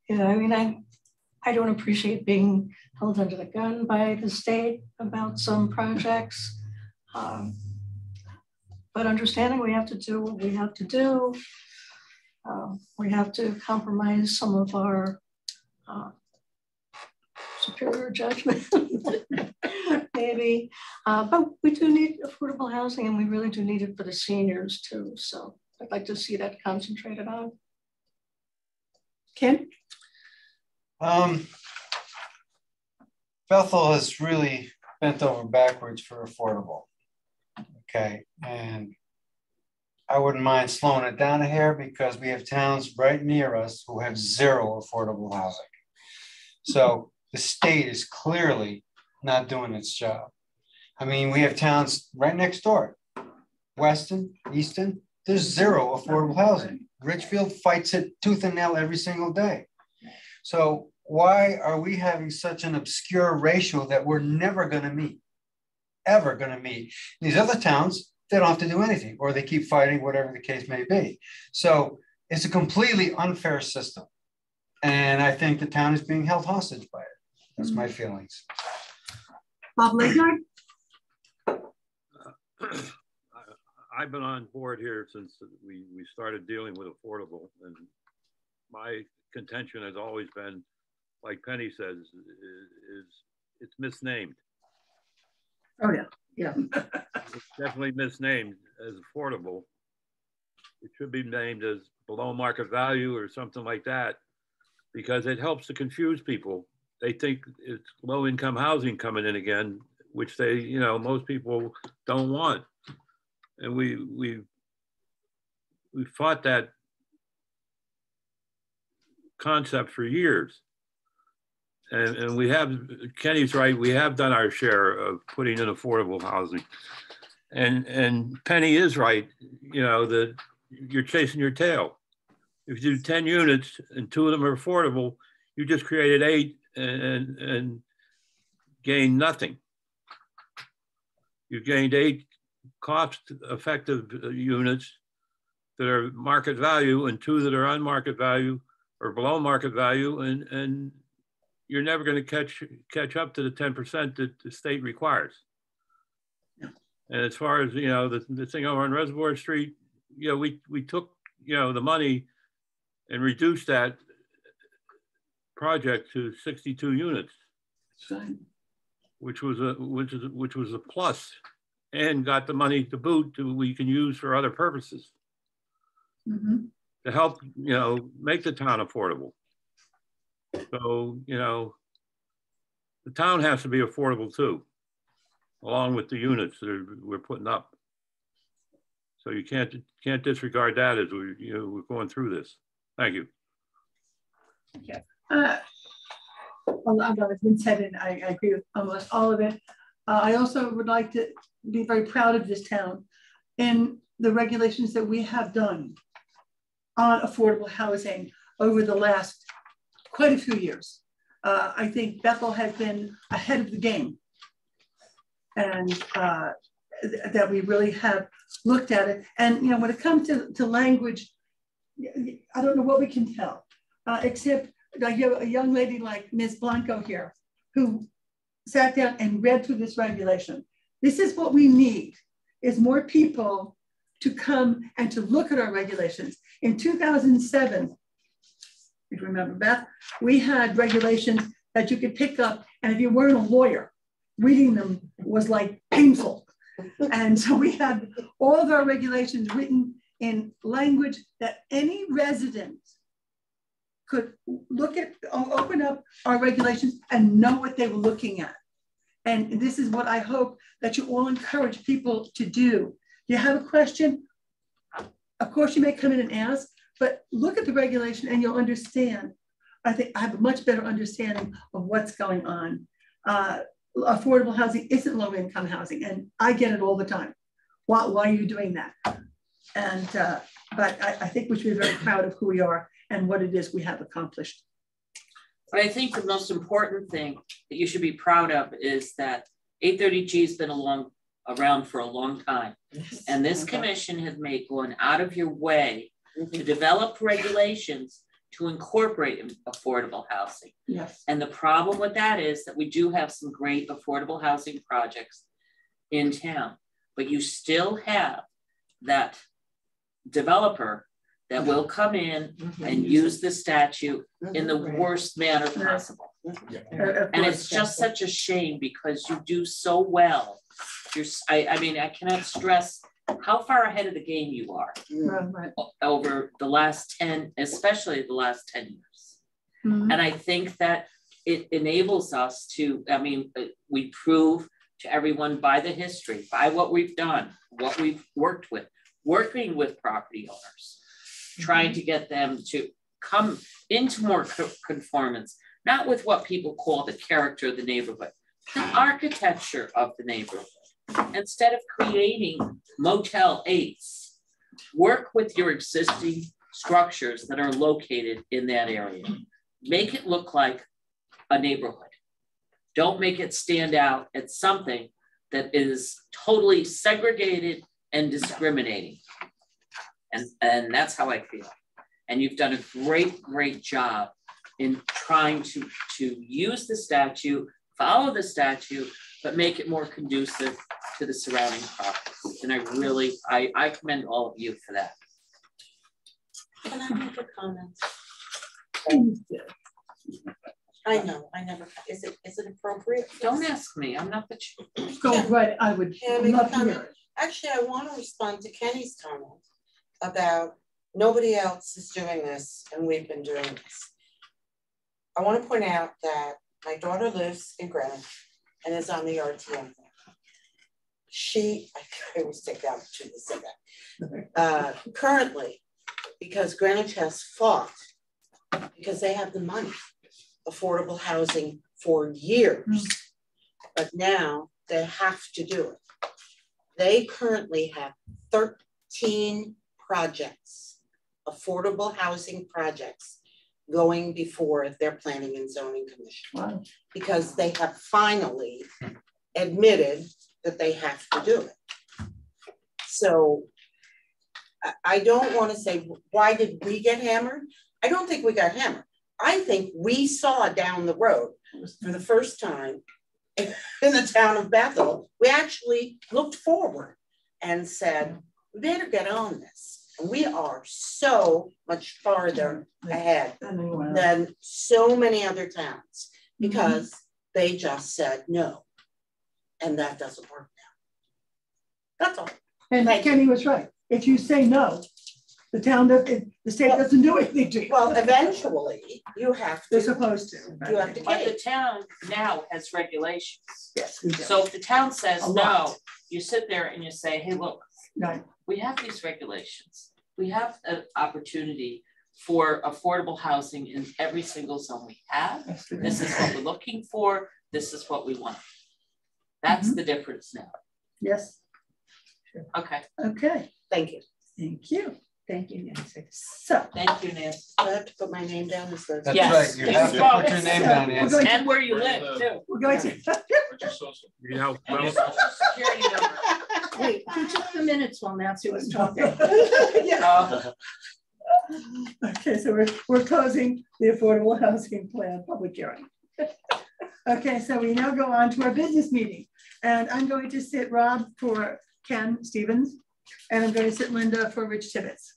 Yeah, I mean, I don't appreciate being held under the gun by the state about some projects. But understanding we have to do what we have to do. We have to compromise some of our superior judgment, maybe. But we do need affordable housing, and we really do need it for the seniors too. So I'd like to see that concentrated on. Ken? Bethel has really bent over backwards for affordable. Okay, and I wouldn't mind slowing it down a hair, because we have towns right near us who have zero affordable housing. So the state is clearly not doing its job. I mean, we have towns right next door, Weston, Easton, there's zero affordable housing. Richfield fights it tooth and nail every single day. So why are we having such an obscure ratio that we're never going to meet? Ever going to meet? These other towns, they don't have to do anything, or they keep fighting, whatever the case may be. So it's a completely unfair system. And I think the town is being held hostage by it. That's my feelings. Bob Leonard? I've been on board here since we started dealing with affordable, and my contention has always been, like Penny says, is it's misnamed. Oh yeah, yeah. It's definitely misnamed as affordable. It should be named as below market value or something like that, because it helps to confuse people. They think it's low income housing coming in again, which they, most people don't want. And we fought that concept for years. And we have, Kenny's right, we have done our share of putting in affordable housing. And Penny is right, you know, that you're chasing your tail. If you do 10 units and 2 of them are affordable, you just created 8 and gained nothing. You've gained 8 cost-effective units that are market value and 2 that are on market value or below market value, and you're never going to catch up to the 10% that the state requires. Yeah. And as far as, you know, the thing over on Reservoir Street, you know, we took, you know, the money and reduced that project to 62 units, which was a plus, and got the money to boot we can use for other purposes to help, you know, make the town affordable. So, you know, the town has to be affordable too, along with the units that we're putting up. So you can't disregard that as we're going through this. Thank you. Okay. A lot has been said, and I agree with almost all of it. I also would like to be very proud of this town in the regulations that we have done on affordable housing over the last quite a few years. I think Bethel has been ahead of the game, and that we really have looked at it. And you know, when it comes to language, I don't know what we can tell, except I hear a young lady like Ms. Blanco here, who sat down and read through this regulation. This is what we need, is more people to come and to look at our regulations. In 2007, if you remember, Beth, we had regulations that you could pick up, and if you weren't a lawyer, reading them was like painful. And so we had all of our regulations written in language that any resident could look at, open up our regulations and know what they were looking at. And this is what I hope that you all encourage people to do. You have a question, of course you may come in and ask, but look at the regulation and you'll understand. I think I have a much better understanding of what's going on. Affordable housing isn't low income housing, and I get it all the time. Why are you doing that? And but I think we should be very proud of who we are and what it is we have accomplished. But I think the most important thing that you should be proud of is that 830G has been around for a long time. Yes. And this commission has made going out of your way to develop regulations to incorporate affordable housing. Yes. And the problem with that is that we do have some great affordable housing projects in town, but you still have that developer that will come in and use the statute in the worst manner possible. And it's just such a shame because you do so well. I mean, I cannot stress how far ahead of the game you are over the last 10, especially the last 10 years. And I think that it enables us to, I mean, we prove to everyone by the history, by what we've done, what we've worked with, working with property owners, trying to get them to come into more conformance, not with what people call the character of the neighborhood, the architecture of the neighborhood. Instead of creating Motel 8s, work with your existing structures that are located in that area. Make it look like a neighborhood. Don't make it stand out as something that is totally segregated and discriminating. And that's how I feel. And you've done a great, great job in trying to use the statute, follow the statute, but make it more conducive to the surrounding properties. And I commend all of you for that. Can I make a comment? I know, I never, is it appropriate? Don't ask me, I'm not the chief. Go right, I would love to hear it. Actually, I want to respond to Kenny's comment about nobody else is doing this and we've been doing this. I want to point out that my daughter lives in Greenwich and is on the RTM. I always take the opportunity to say that. Currently, because Greenwich has fought, because they have the money, affordable housing for years, but now they have to do it. They currently have 13 projects, affordable housing projects, going before their Planning and Zoning Commission. Wow. Because they have finally admitted that they have to do it. So I don't want to say, why did we get hammered? I don't think we got hammered. I think we saw down the road for the first time in the town of Bethel, we actually looked forward and said, we better get on this. And we are so much farther ahead than so many other towns because they just said no. And that doesn't work now. That's all. And Kenny was right. If you say no, the state doesn't do anything to you. Well, eventually you have to. They're supposed to. You have to. But the town now has regulations. Yes, we do. So if the town says no, you sit there and you say, hey, look, we have these regulations. We have an opportunity for affordable housing in every single zone we have. This is what we're looking for. This is what we want. That's the difference now. Yes. Okay. Okay. Thank you. Thank you. Thank you, Nancy. So. Thank you, Nancy. I have to put my name down as the. That's right. You have to put your name down, Nancy. And where you live, too. We're going to. Yeah, well, Social Security number. Wait, who took the minutes while Nancy was talking? Okay, so we're closing the Affordable Housing Plan public hearing. Okay, so we now go on to our business meeting. And I'm going to sit Rob for Ken Stevens, and I'm going to sit Linda for Rich Tibbetts.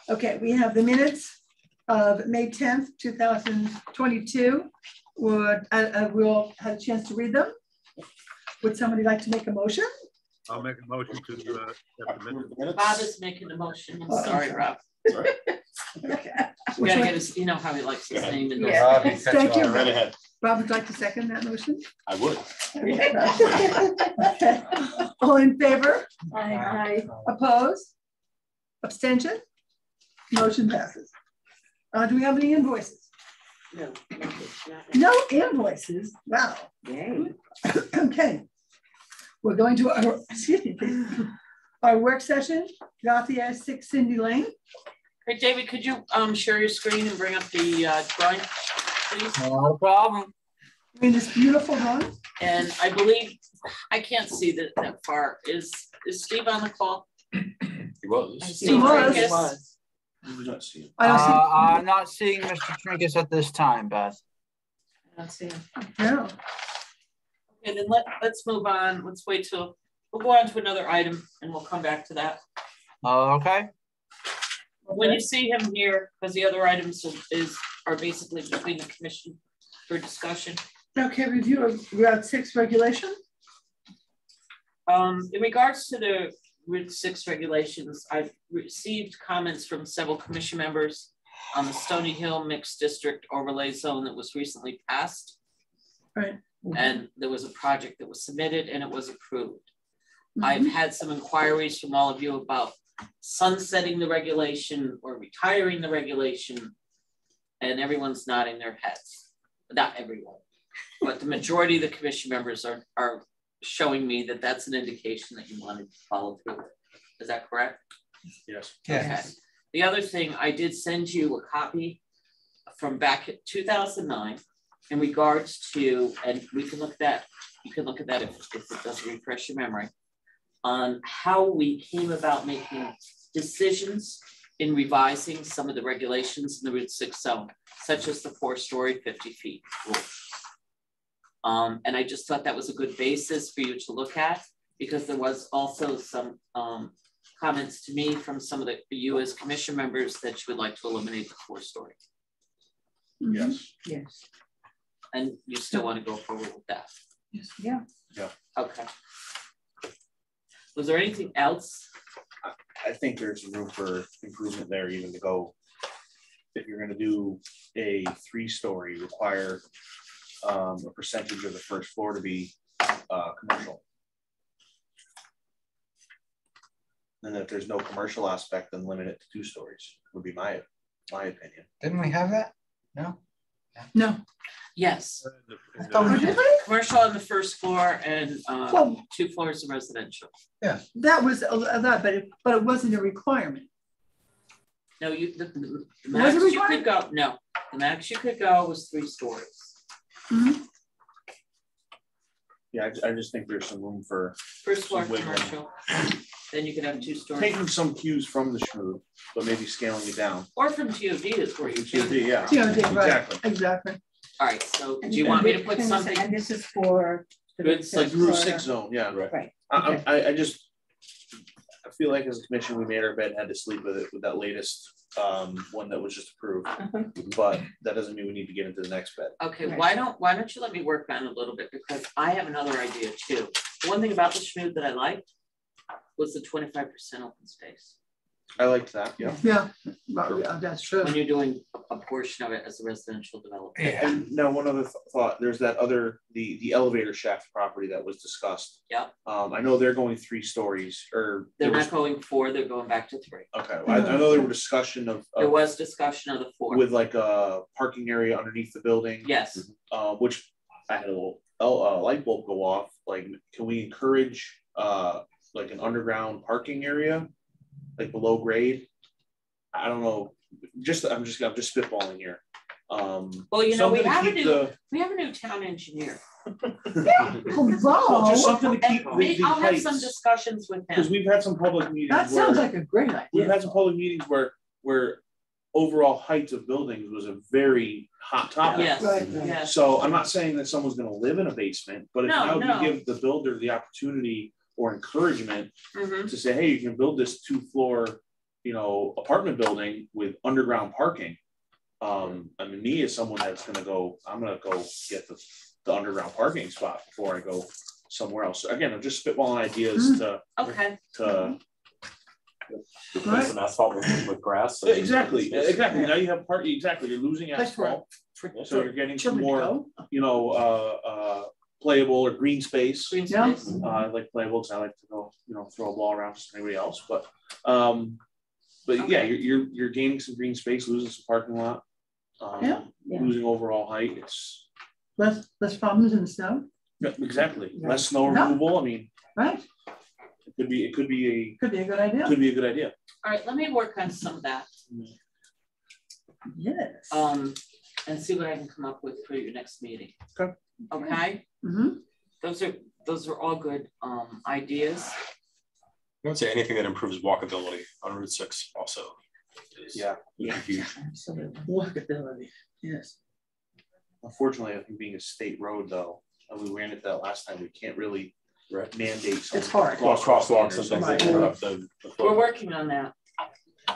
Okay, we have the minutes of May 10th, 2022. We'll have a chance to read them. Would somebody like to make a motion? I'll make a motion to get the minutes. Bob is making the motion. I'm sorry, Rob. Okay. We gotta get his, you know how he likes his name in there. Yeah. Thank you. Right ahead. Rob, would you like to second that motion? I would. Okay. All in favor? Aye. Opposed? Abstention? Motion passes. Do we have any invoices? No. No invoices? Wow. Yay. Okay. We're going to our, excuse me, our work session, Gothier 6 Cindy Lane. Hey, David, could you share your screen and bring up the drawing, please? No problem. In this beautiful one. And I believe, I can't see that far. Is Steve on the call? He was. He was. I'm not seeing Mr. Trinkus at this time, Beth. I don't see him. No. Okay, then let's move on. Let's wait till, we'll go on to another item and we'll come back to that. Okay. When you see him here, because the other items are basically between the commission for discussion. Okay, review of Route 6 regulation. In regards to the Route 6 regulations, I've received comments from several commission members on the Stony Hill Mixed District Overlay Zone that was recently passed. Right. And there was a project that was submitted and it was approved. I've had some inquiries from all of you about sunsetting the regulation or retiring the regulation, and everyone's nodding their heads. Not everyone, but the majority of the commission members are showing me that that's an indication that you wanted to follow through with. Is that correct? Yes. Okay. The other thing, I did send you a copy from back at 2009 in regards to, and we can look at that, you can look at that if it doesn't refresh your memory, on how we came about making decisions in revising some of the regulations in the Route 6 zone, such as the 4-story, 50 feet rule. And I just thought that was a good basis for you to look at, because there was also some comments to me from some of you as commission members that you would like to eliminate the 4-story. Yes. Yes. And you still want to go forward with that? Yes. Yeah. Yeah. Okay. Was there anything else? I think there's room for improvement there, even to go, if you're going to do a 3-story, require a percentage of the first floor to be commercial. And if there's no commercial aspect, then limit it to 2 stories would be my opinion. Didn't we have that? No? No. Yes. Commercial on the first floor and 2 floors of residential. Yeah. That was a lot, but it wasn't a requirement. No, the max you could go. No, the max you could go was 3 stories. Mm-hmm. Yeah, I just think there's some room for first floor commercial. Then you could have 2 stories. Taking some cues from the schmood, but maybe scaling it down. Or from TOD is where you TOD, yeah. TOD, exactly. Right. Exactly. All right. So do you want me to put something? And this is for It's like Route 6 zone, yeah. Right. I just feel like as a commission we made our bed and had to sleep with it with that latest one that was just approved. But that doesn't mean we need to get into the next bed. Okay, why don't you let me work on it a little bit, because I have another idea too. One thing about the schmood that I liked was the 25% open space. I liked that, yeah. Yeah, well, yeah, that's true. When you're doing a portion of it as a residential development. Yeah. And now one other thought, there's that other, the elevator shaft property that was discussed. Yeah. I know they're going 3 stories, or they're not going 4, they're going back to 3. Okay, well, I know there were discussion of there was discussion of the 4. With like a parking area underneath the building. Yes. Which I had a little light bulb go off. Like, can we encourage like an underground parking area, like below grade? I don't know. I'm just spitballing here. Well, you know, we have a new town engineer. Well, just something to keep I'll have some discussions with him. Because we've had some public meetings. That sounds like a great idea. We've had some public meetings where overall heights of buildings was a very hot topic. Yes. Right. Yes. So I'm not saying that someone's going to live in a basement, but if you give the builder the opportunity or encouragement to say, hey, you can build this 2-floor, apartment building with underground parking. I mean, me as someone that's going to go, I'm going to go get the underground parking spot before I go somewhere else. So again, I'm just spitballing ideas to replace some asphalt with grass. Exactly. Now you have you're losing asphalt. So you're getting some more, playable or green space. I like playable because I like to go, throw a ball around to anybody else. But yeah, you're gaining some green space, losing some parking lot, losing overall height. It's less problems in the snow. Yeah, exactly. Less snow removal. I mean, right. It could be a good idea. Could be a good idea. All right, let me work on some of that. Yes. And see what I can come up with for your next meeting. Okay. Okay. Those are all good ideas. I would say anything that improves walkability on Route 6 also. Huge. Walkability. Yes. Unfortunately, I think being a state road though, and we ran into that last time, we can't really mandate some it's hard. Crosswalks and things that interrupt the flow. We're working on that.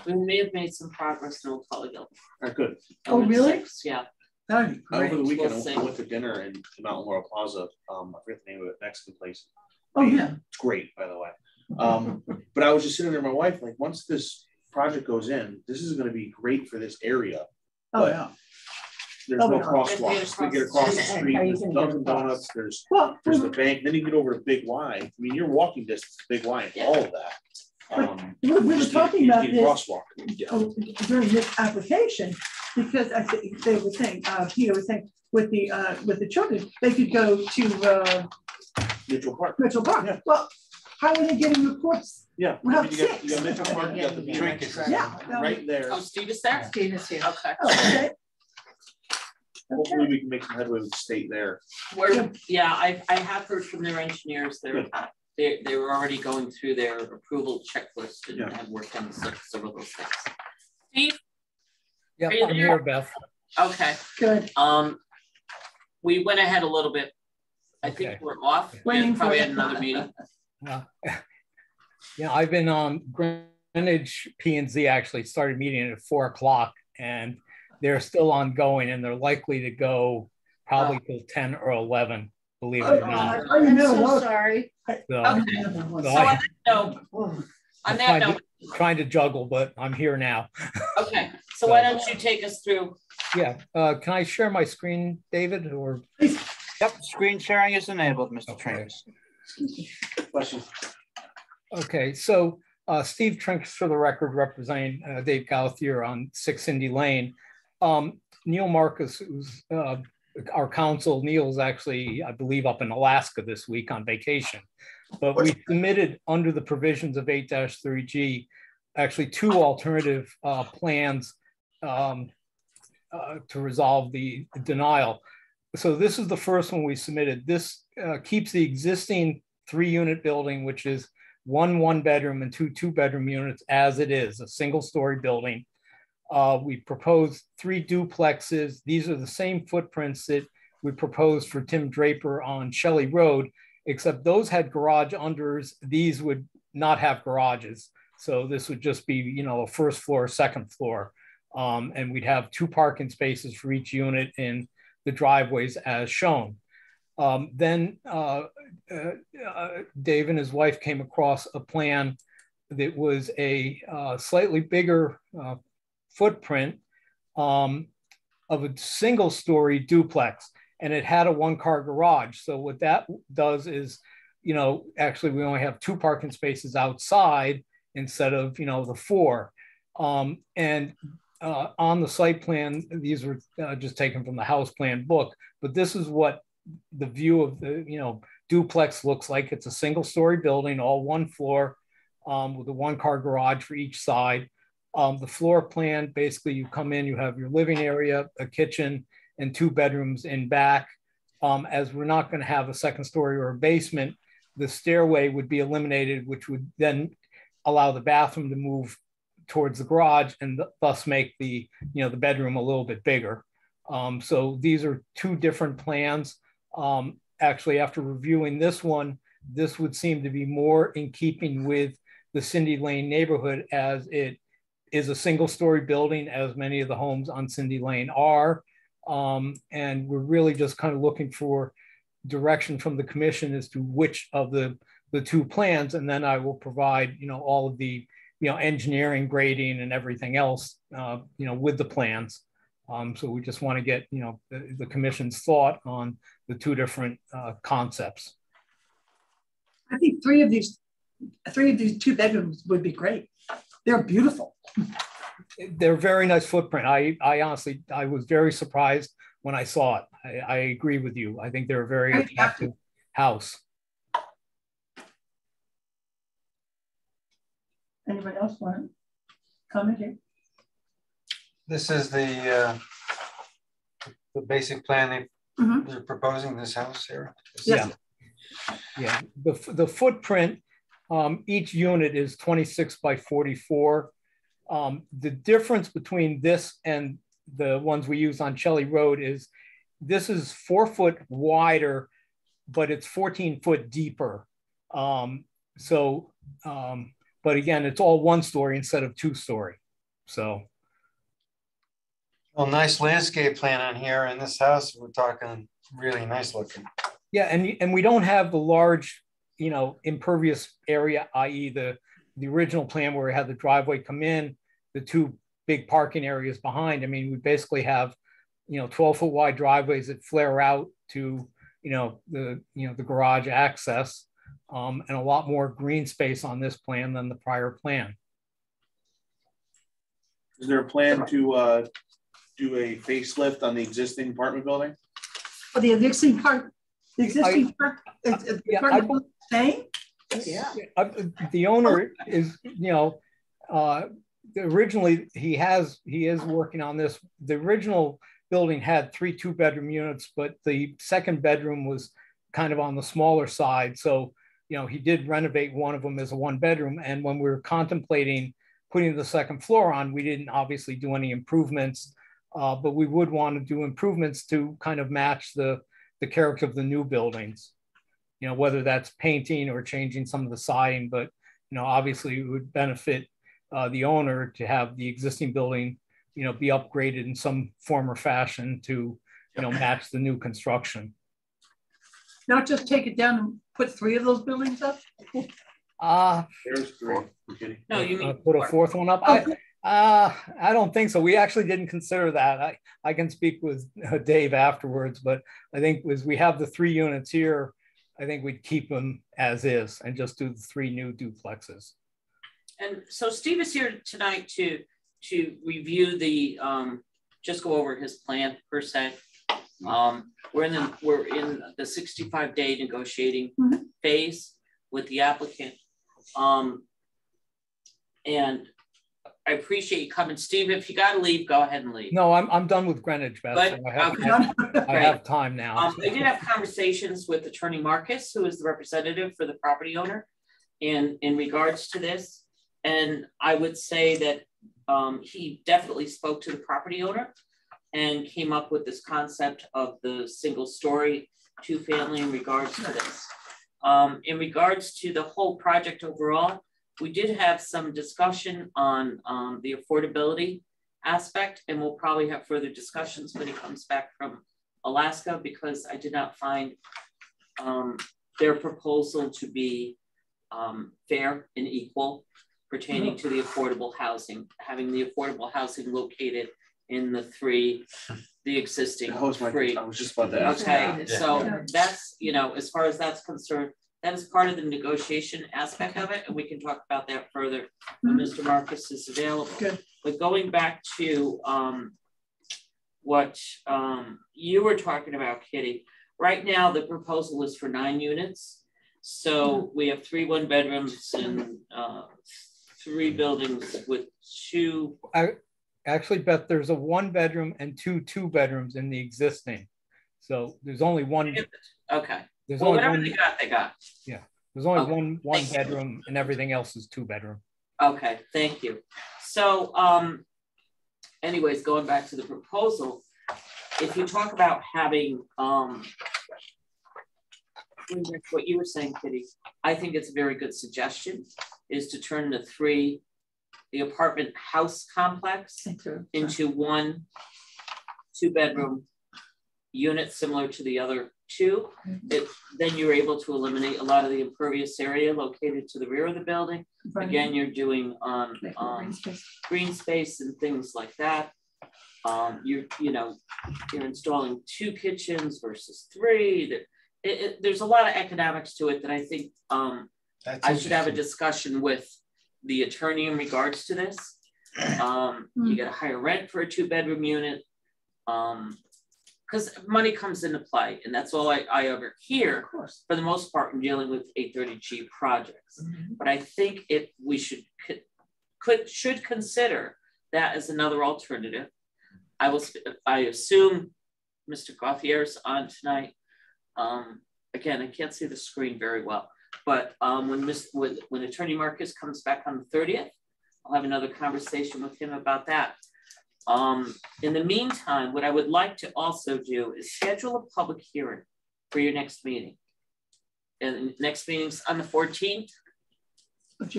We may have made some progress in Old Colleyville. Good. Oh, really? Yeah. That'd be great. Over the weekend, I went to dinner in Mountain Laurel Plaza. I forget the name of it, Mexican place. Oh, yeah. It's great, by the way. But I was just sitting there with my wife, like, once this project goes in, this is going to be great for this area. Oh, yeah. There's no crosswalks. They get across the street. There's Dunkin' Donuts. There's the bank. Then you get over to Big Y. I mean, you're walking distance to Big Y and all of that. We were talking about this during this application because I think they were saying, Peter was saying, with the children, they could go to Mitchell Park. Yeah. Well, how are they getting reports? Yeah. Well, you got Mitchell Park. You got the trinkets. Right there. Oh, Steve is there. Steve is here. Okay. Okay. Hopefully we can make some headway with the state there. I have heard from their engineers. They were already going through their approval checklist and have worked on several of those things. Steve? Yeah, I'm here, Beth. Okay. Good. We went ahead a little bit. I think we're off. We probably had another meeting. Yeah, I've been on Greenwich P&Z actually started meeting at 4 o'clock and they're still ongoing and they're likely to go probably till 10 or 11, believe it or not. I'm so sorry. I'm trying to juggle, but I'm here now. Okay, so why don't you take us through? Yeah, can I share my screen, David? Or Yep, screen sharing is enabled, Mr. Trainers. Questions? Okay, so Steve Trinks for the record, representing Dave Gauthier on 6 Cindy Lane. Neil Marcus, who's our counsel, Neil's actually, I believe, up in Alaska this week on vacation. But we submitted under the provisions of 8-3G, actually 2 alternative plans to resolve the denial. So this is the first one we submitted. This keeps the existing 3-unit building, which is 1 one-bedroom and 2 two-bedroom units as it is, a single-story building. We proposed 3 duplexes. These are the same footprints that we proposed for Tim Draper on Shelley Road, except those had garage unders. These would not have garages. So this would just be, you know, a first floor, second floor. And we'd have 2 parking spaces for each unit in the driveways as shown. Then Dave and his wife came across a plan that was a slightly bigger footprint of a single-story duplex, and it had a 1-car garage. So what that does is, you know, actually we only have 2 parking spaces outside instead of, you know, the 4. And on the site plan, these were just taken from the house plan book, but this is what the view of the, you know, duplex looks like. It's a single-story building, all 1 floor, with a 1-car garage for each side. The floor plan, basically you come in, you have your living area, a kitchen, and 2 bedrooms in back. As we're not going to have a second story or a basement, the stairway would be eliminated, which would then allow the bathroom to move towards the garage and thus make the, you know, the bedroom a little bit bigger. So these are 2 different plans. Actually, after reviewing this one, this would seem to be more in keeping with the Cindy Lane neighborhood, as it is a single-story building, as many of the homes on Cindy Lane are. And we're really just kind of looking for direction from the commission as to which of the 2 plans, and then I will provide, you know, all of the, you know, engineering, grading, and everything else, you know, with the plans. So we just want to get, you know, the commission's thought on the 2 different concepts. I think 3 of these 2 bedrooms would be great. They're beautiful. They're very nice footprint. I honestly, I was very surprised when I saw it. I agree with you. I think they're a very attractive house. Anybody else want to comment here? This is the basic plan they're proposing, this house here. Yeah. Yeah. The footprint, each unit is 26 by 44. The difference between this and the ones we use on Shelley Road is this is 4 foot wider, but it's 14 foot deeper. But again, it's all 1 story instead of 2 story. So. Well, nice landscape plan on here in this house. We're talking really nice looking. Yeah, and we don't have the large, you know, impervious area, i.e. the original plan where we had the driveway come in, the 2 big parking areas behind. I mean, we basically have, you know, 12-foot wide driveways that flare out to, the garage access, and a lot more green space on this plan than the prior plan. Is there a plan to do a facelift on the existing apartment building? For the existing part, the owner is, originally he is working on this. The original building had 3 2-bedroom units, but the 2nd bedroom was kind of on the smaller side. So, he did renovate one of them as a 1-bedroom. And when we were contemplating putting the 2nd floor on, we didn't obviously do any improvements, but we would want to do improvements to kind of match the character of the new buildings, whether that's painting or changing some of the siding, but, obviously it would benefit the owner to have the existing building, be upgraded in some form or fashion to, match the new construction. Not just take it down and put 3 of those buildings up? There's 3. No, you mean put a 4th one up? I don't think so. We actually didn't consider that. I can speak with Dave afterwards, but I think as we have the 3 units here, I think we'd keep them as is and just do the 3 new duplexes. And so Steve is here tonight to review the, just go over his plan per se. We're in the 65-day negotiating phase with the applicant. And I appreciate you coming. Steve, if you got to leave, go ahead and leave. No, I'm done with Greenwich, Beth. But, so I have time now. I did have conversations with Attorney Marcus, who is the representative for the property owner in regards to this. And I would say that he definitely spoke to the property owner and came up with this concept of the single story, 2-family in regards to this. In regards to the whole project overall, we did have some discussion on the affordability aspect, and we'll probably have further discussions when he comes back from Alaska, because I did not find their proposal to be fair and equal pertaining to the affordable housing, having the affordable housing located in the existing three. I was just about to ask. Okay, so that's, you know, as far as that's concerned, that is part of the negotiation aspect of it, and we can talk about that further when Mr. Marcus is available. Good. But going back to what you were talking about, Kitty, right now the proposal is for 9 units. So we have 3 1-bedrooms and 3 buildings with 2. Actually, Beth, there's a 1-bedroom and 2 2-bedrooms in the existing. So there's only one. Okay. There's well, only whatever one, they got, they got. Yeah. There's only Okay. one bedroom and everything else is 2-bedroom. Okay, thank you. So anyways, going back to the proposal, if you talk about having what you were saying, Kitty, I think it's a very good suggestion, is to turn the apartment house complex into 1 2-bedroom unit similar to the other 2. Then you're able to eliminate a lot of the impervious area located to the rear of the building. Again, you're doing green space and things like that. You're installing 2 kitchens versus 3. There's a lot of economics to it that I think I should have a discussion with the attorney in regards to this. You get a higher rent for a 2-bedroom unit. Because money comes into play, and that's all I ever hear for the most part in dealing with 830G projects. But I think we should consider that as another alternative. I assume Mr. Gauthier's on tonight. Again, I can't see the screen very well, but when Attorney Marcus comes back on the 30th, I'll have another conversation with him about that. In the meantime, what I would like to also do is schedule a public hearing for your next meeting. And next meeting's on the 14th of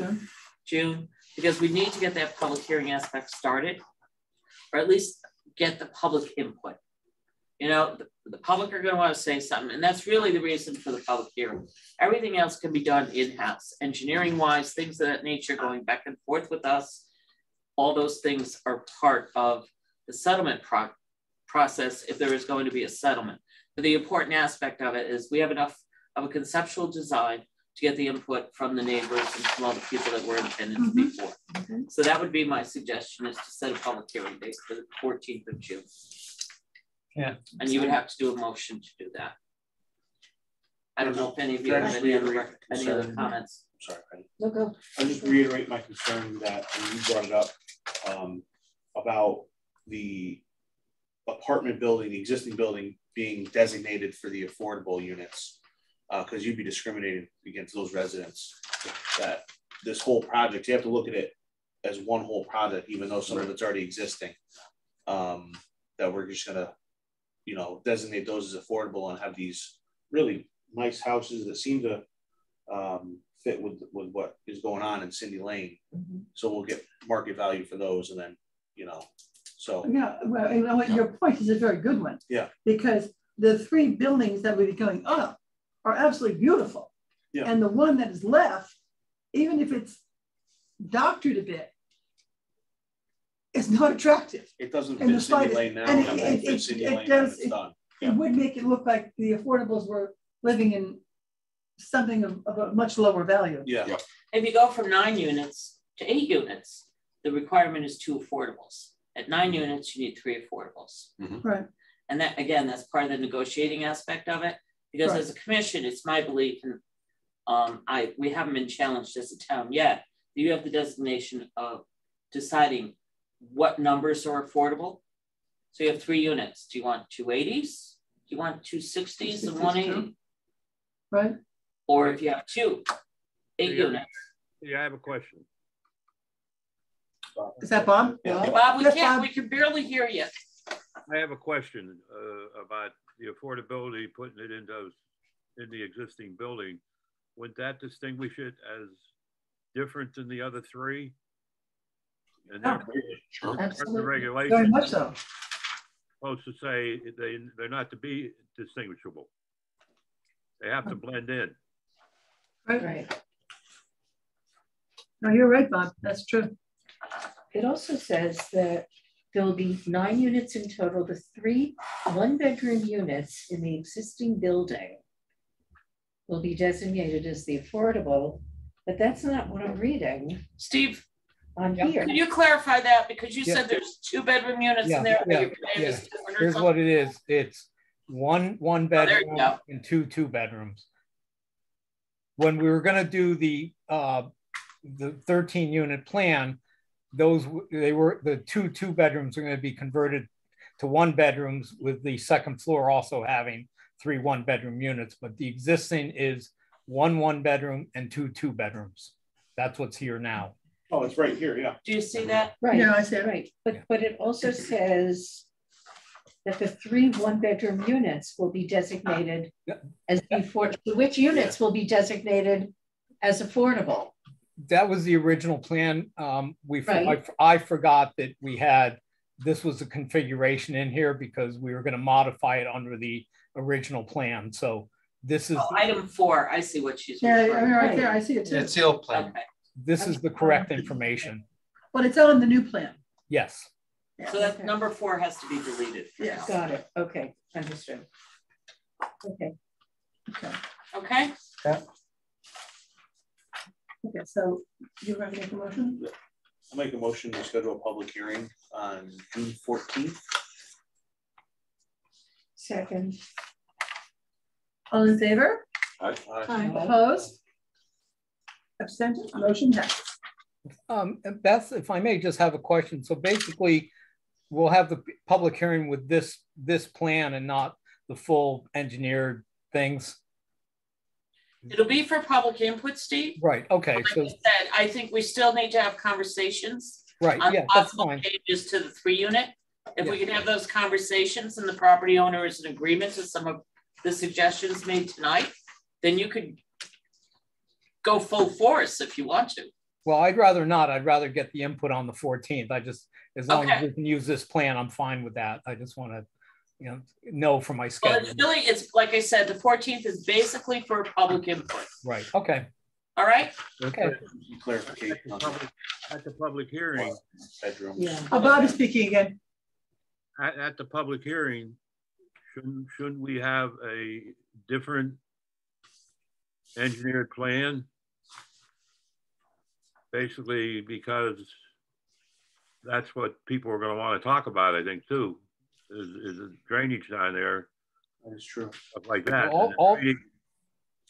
June, because we need to get that public hearing aspect started, or at least get the public input. You know, the public are going to want to say something, and that's really the reason for the public hearing. Everything else can be done in-house, engineering-wise, things of that nature, going back and forth with us. All those things are part of the settlement process if there is going to be a settlement. But the important aspect of it is we have enough of a conceptual design to get the input from the neighbors and from all the people that were intended to be for. So that would be my suggestion, is to set a public hearing date for the 14th of June. Yeah. And you would have to do a motion to do that. I don't know if any of you have any other comments. Sorry, No, go. I'll just reiterate my concern that when you brought it up about the apartment building, the existing building being designated for the affordable units, because you'd be discriminating against those residents. That this whole project, you have to look at it as one whole project, even though some of it's already existing. That we're just gonna, designate those as affordable and have these really nice houses that seem to fit with what is going on in Cindy Lane. So we'll get market value for those, and then so yeah. Well, your point is a very good one. Yeah, because the 3 buildings that will be going up are absolutely beautiful. Yeah, and the one that is left, even if it's doctored a bit, it's not attractive. It doesn't fit Cindy Lane now. It would make it look like the affordables were living in something of a much lower value. Yeah. If you go from 9 units to 8 units, the requirement is 2 affordables. At 9 units, you need 3 affordables. Right. And that, again, that's part of the negotiating aspect of it. Because as a commission, it's my belief, and we haven't been challenged as a town yet, you have the designation of deciding what numbers are affordable. So you have 3 units. Do you want 280s? Do you want 260s and 180? Right. Or if you have 2, 8 units. Yeah, I have a question. Is that Bob? Yeah. Bob, we can barely hear you. I have a question about the affordability, putting it in the existing building. Would that distinguish it as different than the other 3? And Sure. The regulations very much so. Supposed to say they're not to be distinguishable. They have to blend in. Right. No, you're right, Bob. That's true. It also says that there will be 9 units in total. The 3 one-bedroom units in the existing building will be designated as the affordable, but that's not what I'm reading. Steve, on here. Can you clarify that? Because you said there's 2-bedroom units in there. Here's what it is. It's one bedroom and 2 2-bedrooms. When we were going to do the 13-unit plan, the 2 2-bedrooms are going to be converted to 1-bedrooms, with the second floor also having 3 1-bedroom units. But the existing is 1 1-bedroom and 2 2-bedrooms. That's what's here now. Oh, it's right here, yeah. Do you see that? Right. Yeah, I see it. Right. But it also says that the 3 1-bedroom units will be designated as before. Which units will be designated as affordable? That was the original plan. I forgot that this was a configuration in here because we were going to modify it under the original plan. So this is item 4. I see what she's right there. I see it too. It's the old plan. Okay. This is the correct information. But it's on the new plan. Yes. So that number 4 has to be deleted. Yeah. Got it. Okay. Understood. Okay. Okay. Yeah. Okay, so you want to make a motion? I'll make a motion to schedule a public hearing on June 14th. Second. All in favor? Aye. Opposed? Abstention? Motion passes. Beth, if I may just have a question. So basically, we'll have the public hearing with this plan and not the full engineered things. It'll be for public input, Steve. Right. Okay. Like I said, I think we still need to have conversations. Right. On Yeah, that's possible fine. changes to the 3 unit. If we can have those conversations and the property owner is in agreement to some of the suggestions made tonight, then you could go full force if you want to. Well, I'd rather not. I'd rather get the input on the 14th. As long as we can use this plan, I'm fine with that. I just want to, know for my schedule. Well, it's like I said, the 14th is basically for public input. Right. Okay. All right. Okay. Clarification at the public hearing. Bedroom. Yeah. Bob is speaking again. At the public hearing, shouldn't we have a different engineered plan? Basically, because that's what people are going to want to talk about, I think, too, is drainage down there. That is true. Stuff like that.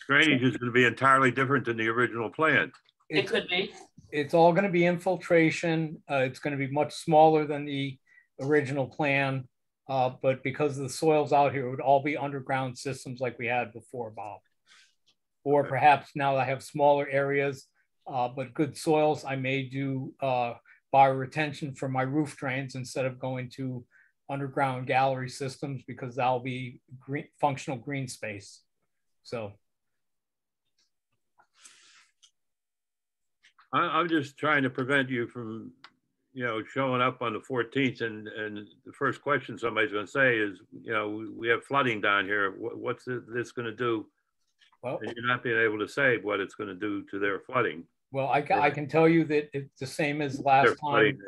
Drainage is going to be entirely different than the original plan. It could be. It's all going to be infiltration. It's going to be much smaller than the original plan. But because of the soils out here, it would all be underground systems like we had before, Bob. Or perhaps now I have smaller areas, but good soils, I may do bioretention for my roof drains instead of going to underground gallery systems, because that'll be functional green space. So. I'm just trying to prevent you from, showing up on the 14th and the first question somebody's going to say is, we have flooding down here. What's this going to do? Well, and you're not being able to say what it's going to do to their flooding. Well, I can tell you that it's the same as last time.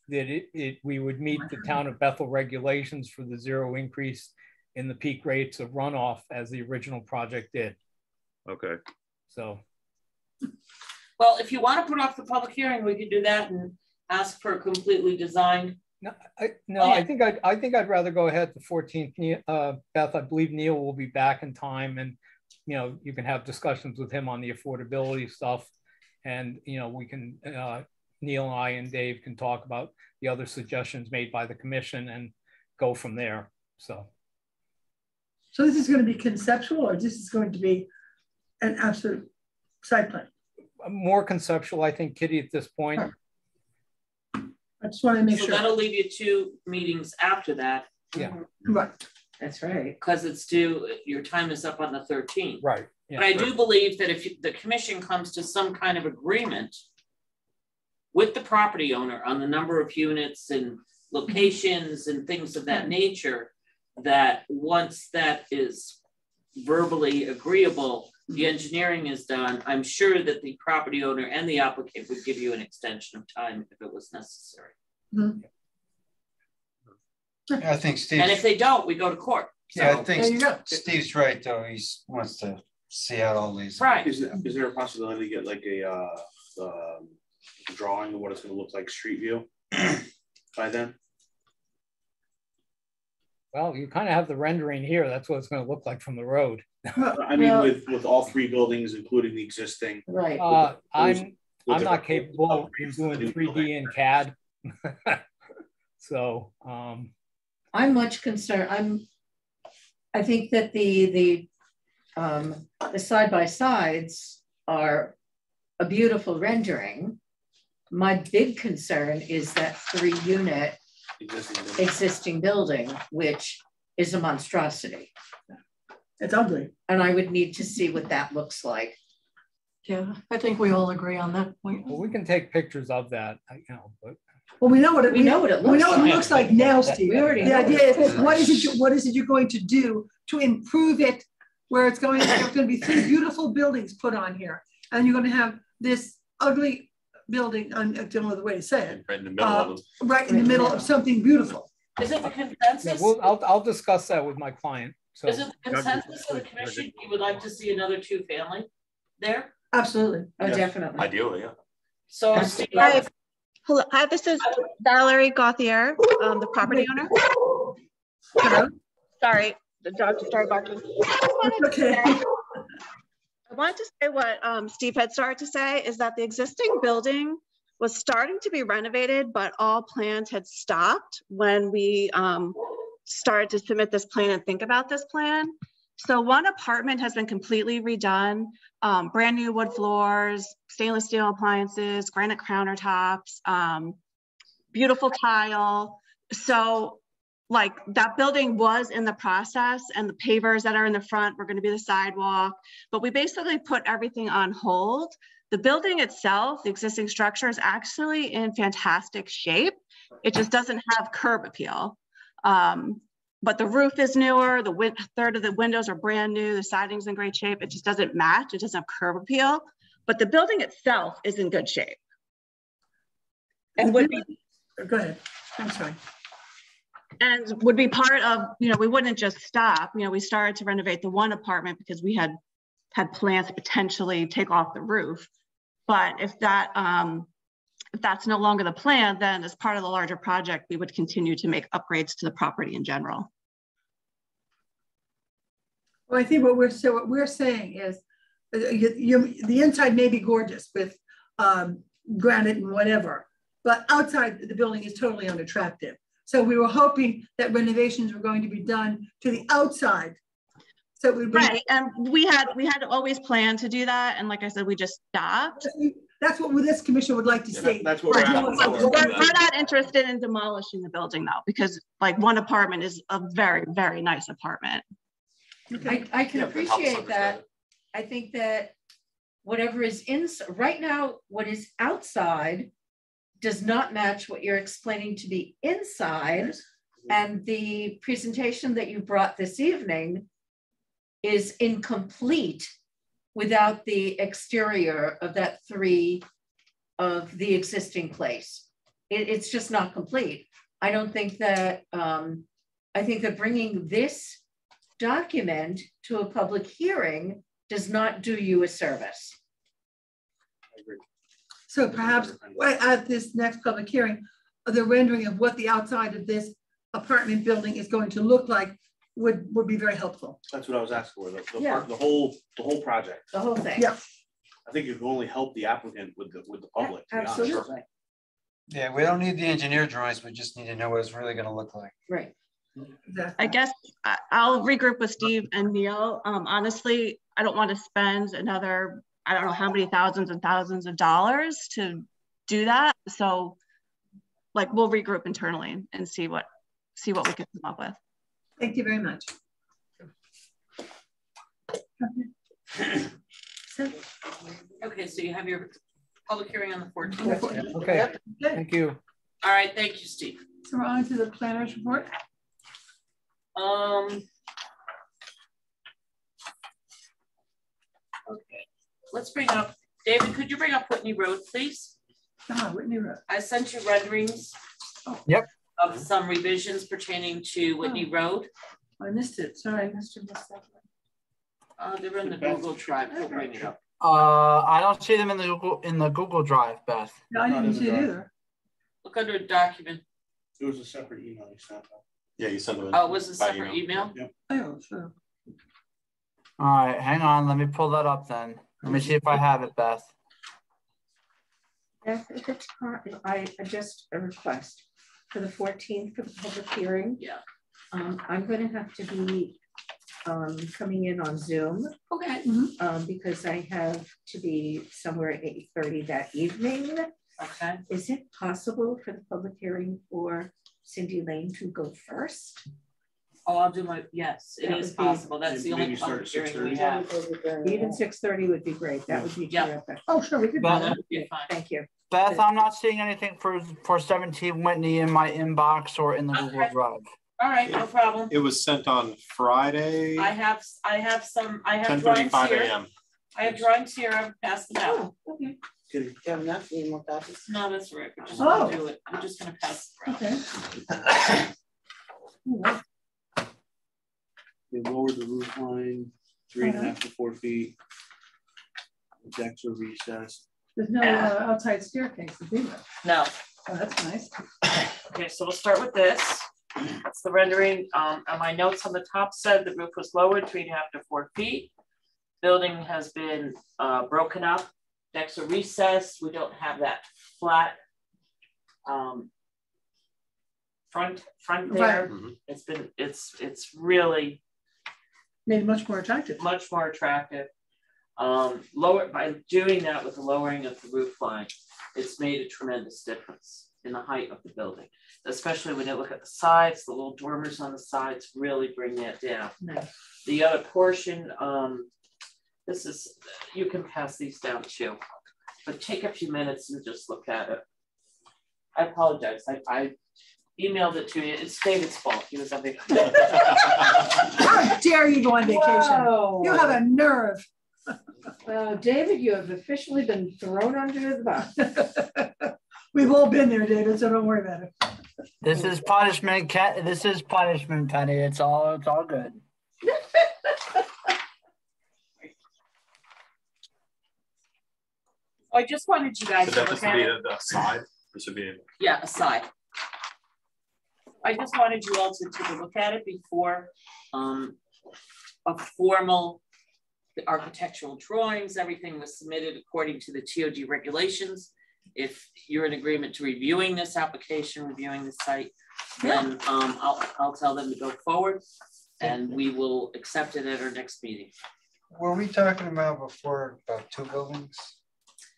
That we would meet the town of Bethel regulations for the 0 increase in the peak rates of runoff as the original project did. Okay. So. Well, if you want to put off the public hearing, we could do that and ask for a completely designed. I think I'd rather go ahead the 14th. Beth, I believe Neil will be back in time, and you can have discussions with him on the affordability stuff, and we can Neil and I and Dave can talk about the other suggestions made by the commission and go from there. So this is going to be conceptual, or this is going to be an absolute site plan? More conceptual, I think, Kitty, at this point. Sure. I just want to make sure. So that'll leave you 2 meetings after that. Yeah. Right. That's right. Because it's due, your time is up on the 13th. Right. Yeah. But I do believe that if the commission comes to some kind of agreement with the property owner on the number of units and locations and things of that nature, that once that is verbally agreeable, the engineering is done, I'm sure that the property owner and the applicant would give you an extension of time if it was necessary. Mm-hmm. I think Steve. And if they don't, we go to court. So, yeah, I think Steve's right, though. He wants to see out all these. Right. Is there a possibility to get like a drawing of what it's going to look like street view by then? Well, you kind of have the rendering here. That's what it's going to look like from the road. I mean, with all 3 buildings, including the existing. Right. I'm not capable of doing 3D in CAD. So I'm much concerned. I think that the side-by-sides are a beautiful rendering. My big concern is that 3-unit existing building, which is a monstrosity. It's ugly. And I would need to see what that looks like. Yeah, I think we all agree on that point. Well, we can take pictures of that, but. Well, we know what it looks like now, Steve. We already the idea is what is it you're going to do to improve it, where there's going to be 3 beautiful buildings put on here, and you're going to have this ugly building, I don't know the way to say it, right in the middle of them. Right in the middle of something beautiful. Is it the consensus? Yeah, I'll discuss that with my client. So is it the consensus of the commission you would like to see another 2-family there? Absolutely. Oh, yes. Definitely. Ideally, yeah. So hello, hi, this is Valerie Gauthier, the property owner. Hello. Sorry, the dog just started barking. I want to say what Steve had started to say is that the existing building was starting to be renovated, but all plans had stopped when we started to submit this plan and think about this plan. So one apartment has been completely redone, brand new wood floors, stainless steel appliances, granite countertops, beautiful tile. So like that building was in the process, and the pavers that are in the front were going to be the sidewalk, but we basically put everything on hold. The building itself, the existing structure, is actually in fantastic shape. It just doesn't have curb appeal. But the roof is newer, the third of the windows are brand new, the siding's in great shape. It just doesn't match, it doesn't have curb appeal, but the building itself is in good shape. And would be, go ahead, I'm sorry. And would be part of, we wouldn't just stop. We started to renovate the one apartment because we had plans to potentially take off the roof. But if that's no longer the plan, then as part of the larger project, we would continue to make upgrades to the property in general. Well, I think what we're saying is the inside may be gorgeous with granite and whatever, but outside the building is totally unattractive. So we were hoping that renovations were going to be done to the outside. So it would be right, and we had always planned to do that, and like I said, we just stopped. That's what this commission would like to see. That's what we're not interested in demolishing the building though, because like one apartment is a very, very nice apartment. Okay. I can appreciate that. I think that whatever is inside right now, what is outside does not match what you're explaining to be inside. And the presentation that you brought this evening is incomplete without the exterior of that 3 of the existing place. It's just not complete. I don't think that, I think that bringing this document to a public hearing does not do you a service. I agree. So perhaps at this next public hearing, the rendering of what the outside of this apartment building is going to look like would be very helpful. That's what I was asking for, Yeah. the whole project. The whole thing. Yeah. I think it can only help the applicant with the public. to be honest. Absolutely. Yeah, we don't need the engineer drawings, we just need to know what it's really gonna look like. Right. I guess I'll regroup with Steve and Neil. Honestly, I don't want to spend another, I don't know how many thousands and thousands of dollars to do that. So like we'll regroup internally and see what we can come up with. Thank you very much. Okay, so you have your public hearing on the 14th. Okay, thank you. All right, thank you, Steve. So we're on to the planner's report. Okay, let's bring up, David, could you bring up Whitney Road, please? Whitney Road. I sent you renderings. Yep. Of some revisions pertaining to Whitney Road. I missed it, sorry. They're in the Google Drive, we'll bring it up. I don't see them in the Google Drive, Beth. No, I didn't see it either. Look under document. It was a separate email you sent out. Yeah, you sent them. Oh, it was a separate email? Yep. Oh, sure. All right, hang on, let me pull that up then. Let me see if I have it, Beth. Beth, if it's I just a request for the 14th for the public hearing. Yeah. I'm going to have to be coming in on Zoom. Okay. Because I have to be somewhere at 8:30 that evening. Okay. Is it possible for the public hearing for Cindy Lane to go first? Oh, I'll do my, yes, it is possible. That's the only public hearing we have. Even 6:30 would be great. That would be terrific. Oh, sure, we could do that. Thank you. Beth, I'm not seeing anything for 17 Whitney in my inbox or in the Google Drive. All right, no problem. It was sent on Friday. I have 10:35 a.m. I have drawings here. I've passed them out. Okay. Do you have enough? Need more copies? No, that's right. We're just gonna do it. We're just gonna pass it around. Okay. They lowered the roof line 3.5 to 4 feet. The decks are recessed. There's no outside staircase, is there? No. Oh, that's nice. Okay, so we'll start with this. That's the rendering. And my notes on the top said the roof was lowered 3.5 to 4 feet. Building has been broken up. Decks are recessed. We don't have that flat front there. Right. It's really made it much more attractive. Much more attractive. By doing that with the lowering of the roof line, it's made a tremendous difference in the height of the building, especially when you look at the sides. The little dormers on the sides really bring that down. Nice. The other portion, this is, you can pass these down too, but take a few minutes and just look at it. I apologize. I emailed it to you. It's David's fault. He was on vacation. How dare you go on vacation? Whoa. You have a nerve. David, you have officially been thrown under the bus. We've all been there, David, so don't worry about it. This is punishment, this is punishment, Penny. It's all good. I just wanted you guys So to that look at it. a side. This would be Yeah, a side. I just wanted you all to take a look at it before a formal, the architectural drawings, everything was submitted according to the TOD regulations. If you're in agreement to reviewing this application, reviewing the site, then I'll tell them to go forward and we will accept it at our next meeting. Were we talking about before about 2 buildings?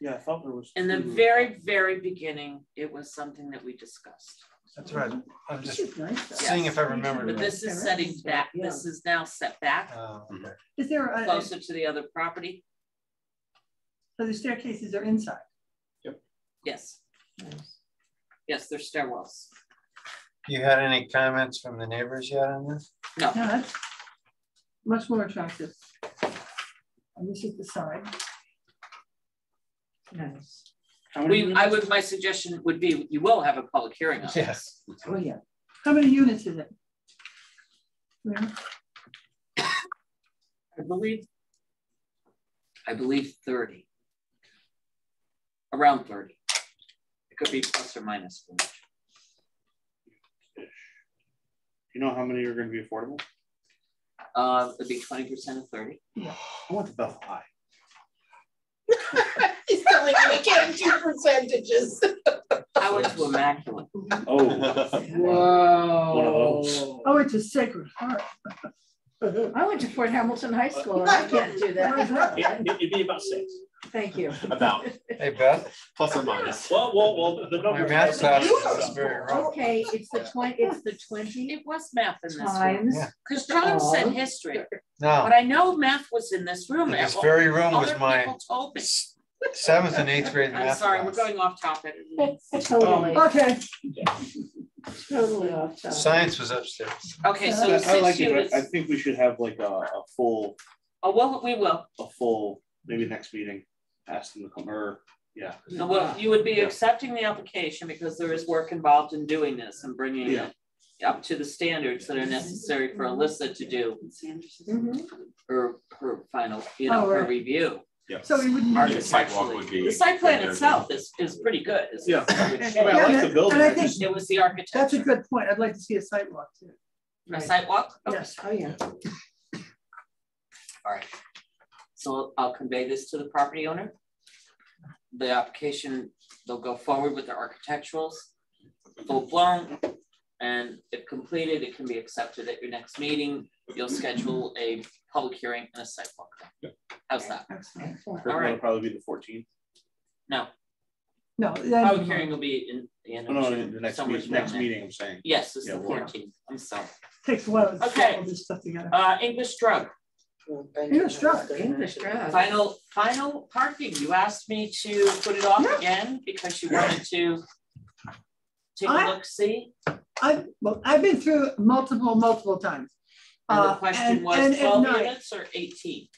Yeah, I thought there was. In the very, very beginning, it was something that we discussed. That's right. I'm just nice, seeing if I remember. But this is setting back. This is now set back. Okay. Is there closer to the other property? So the staircases are inside? Yep. Yes. Yes, they're stairwells. You had any comments from the neighbors yet on this? No. No, that's much more attractive. And this is the side. Nice. My suggestion would be you will have a public hearing on it. Yes. Oh yeah. How many units is it? Yeah. I believe 30. around 30. It could be plus or minus. You know how many are going to be affordable? It'd be 20% of 30. I went to Bethel High. He's telling me we can't do percentages. I went to Immaculate. Oh, Wow. one of those. I went to Sacred Heart. I went to Fort Hamilton High School and I can't do that. It'd be about 6. Thank you. About. Hey, Beth. Plus or minus. Well, the number. My math class is very rough. Okay, it's the 20. It's the 20. It was math in this room. Times. Because John said history. No. But I know math was in this room. This very room was Other my people told me. 7th and 8th grade math I'm sorry, class. we're going off topic. Totally. Okay. Totally off topic. Science was upstairs. Okay, so I 6 like it, units. but I think we should have like a full, Oh, well, we will. maybe next meeting, ask them to come, or, yeah. No, well, you would be accepting the application because there is work involved in doing this and bringing it up to the standards that are necessary for Alyssa to do her final, her review. Yeah. So we wouldn't. The sidewalk would be. The site plan itself is pretty good. Yeah. I I like the building. And I think it was the architecture. that's a good point. I'd like to see a sidewalk too. A sidewalk? Yes. Oh, yeah. All right. So I'll convey this to the property owner. The application, they'll go forward with the architecturals, full blown, and if completed, it can be accepted at your next meeting. You'll schedule a public hearing and a sidewalk. How's that? Excellent. All right. It'll probably be the 14th. No. No. Public hearing will be in the end of June, The next somewhere meeting, around there. I'm saying. Yes, it's Yeah, the we'll- 14th. I'm sorry. Takes a while to put Okay. all this stuff together. English drug. English drug. English drug. Final parking. You asked me to put it off again because you wanted to take a look, see. I've been through multiple times. And the question was 12 units or 18?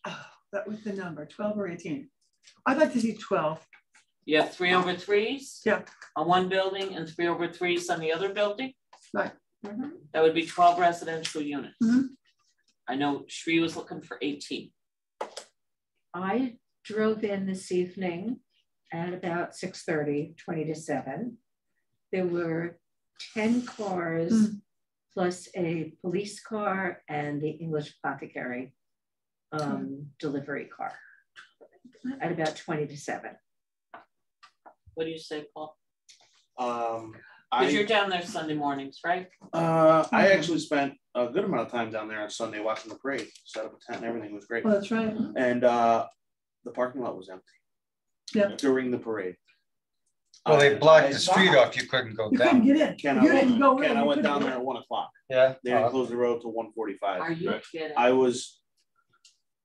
Oh, that was the number, 12 or 18. I'd like to see 12. You have 3/3s? Yeah. On one building and 3/3s on the other building? Right. That would be 12 residential units. Mm-hmm. I know Sri was looking for 18. I drove in this evening at about 6:30, 20 to 7. There were 10 cars plus a police car and the English apothecary delivery car at about 20 to 7. What do you say, Paul? Because you're down there Sunday mornings, right? I actually spent a good amount of time down there on Sunday watching the parade. Set up a tent and everything was great. Oh, that's right. And the parking lot was empty during the parade. Well, they blocked the street off. You couldn't go You down. couldn't get in. Ken, You didn't go in. I You went couldn't down go there in. at 1 o'clock. Yeah. They didn't close the road till 1:45. Are you kidding? I was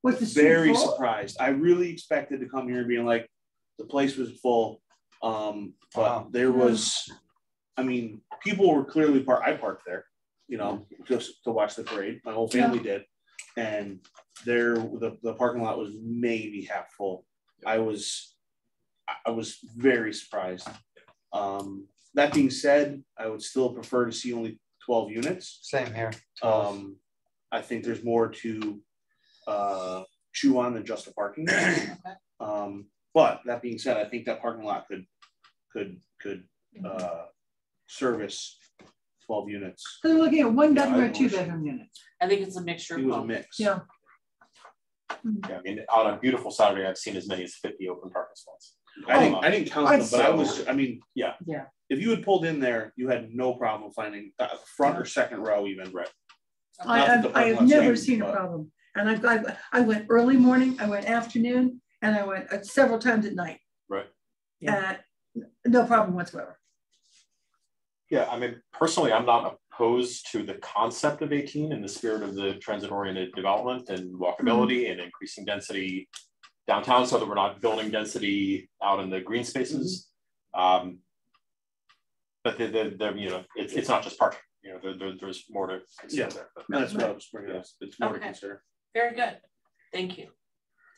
very surprised. I really expected to come here and being like, the place was full. But there was, I mean, people were clearly I parked there, just to watch the parade. My whole family did. And the parking lot was maybe half full. I was very surprised. That being said, I would still prefer to see only 12 units. Same here. I think there's more to chew on than just the parking. But that being said, I think that parking lot could service 12 units. So we're looking at 1 bedroom or 2 bedroom units. I think it's a mixture. It was a mix. Yeah. Yeah, I mean, on a beautiful Saturday, I've seen as many as 50 open parking spots. I didn't count them, but yeah. If you had pulled in there, you had no problem finding front or second row even. Right. I have never seen a problem. And I went early morning, I went afternoon, and I went several times at night. Right. No problem whatsoever. Yeah, I mean, personally, I'm not opposed to the concept of 18 in the spirit of the transit-oriented development and walkability and increasing density downtown so that we're not building density out in the green spaces. But it's not just parking. There's more to consider there. But that's what I was bringing up. It's more to consider. Very good. Thank you.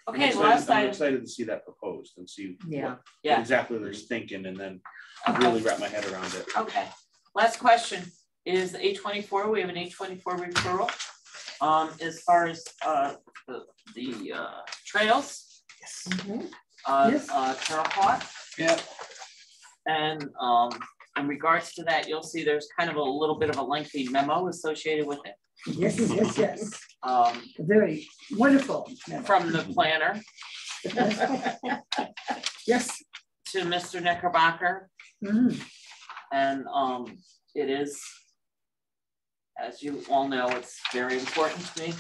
Okay, I'm excited to see that proposed and see what exactly they're thinking, and then really wrap my head around it. Okay. Last question is the 824. We have an 824 referral. As far as the trails, Yes. Terre Haute. Yeah. And in regards to that, you'll see there's kind of a little bit of a lengthy memo associated with it. Yes. Very wonderful. From the planner. Yes. To Mr. Knickerbocker. And it is, as you all know, it's very important to me.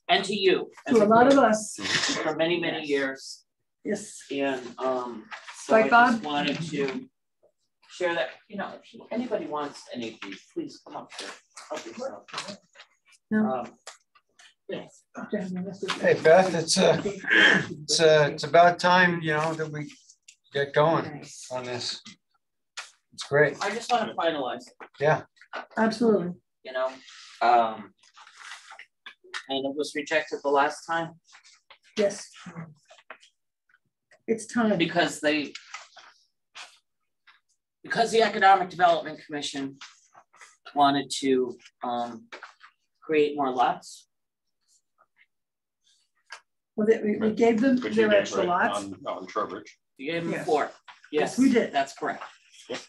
And to you. To a lot of us. For many, many years. Yes. And so right, I Bob? just wanted to share that, you know, if anybody wants any of these, please come up here. Help yourself. No. Yes. Hey Beth, it's about time, you know, that we get going on this. It's great. I just want to finalize it. Yeah. Absolutely. You know, and it was rejected the last time. Yes. It's time. Because the Economic Development Commission wanted to create more lots. Well, we gave them their extra lots. On Trowbridge. You gave them Yes. 4. Yes, we did. That's correct. Yep.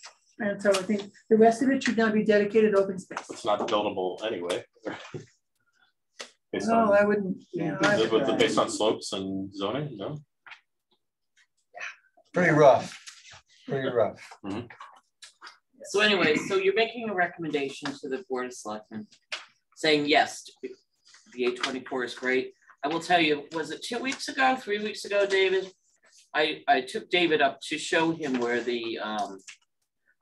And so I think the rest of it should now be dedicated open space. It's not buildable anyway. No, I wouldn't. Yeah, based on slopes and zoning, no? Pretty rough. Pretty rough. Mm-hmm. So anyway, so you're making a recommendation to the Board of Selectmen saying yes, the 824 is great. I will tell you, was it 2 weeks ago, 3 weeks ago, David? I took David up to show him where the,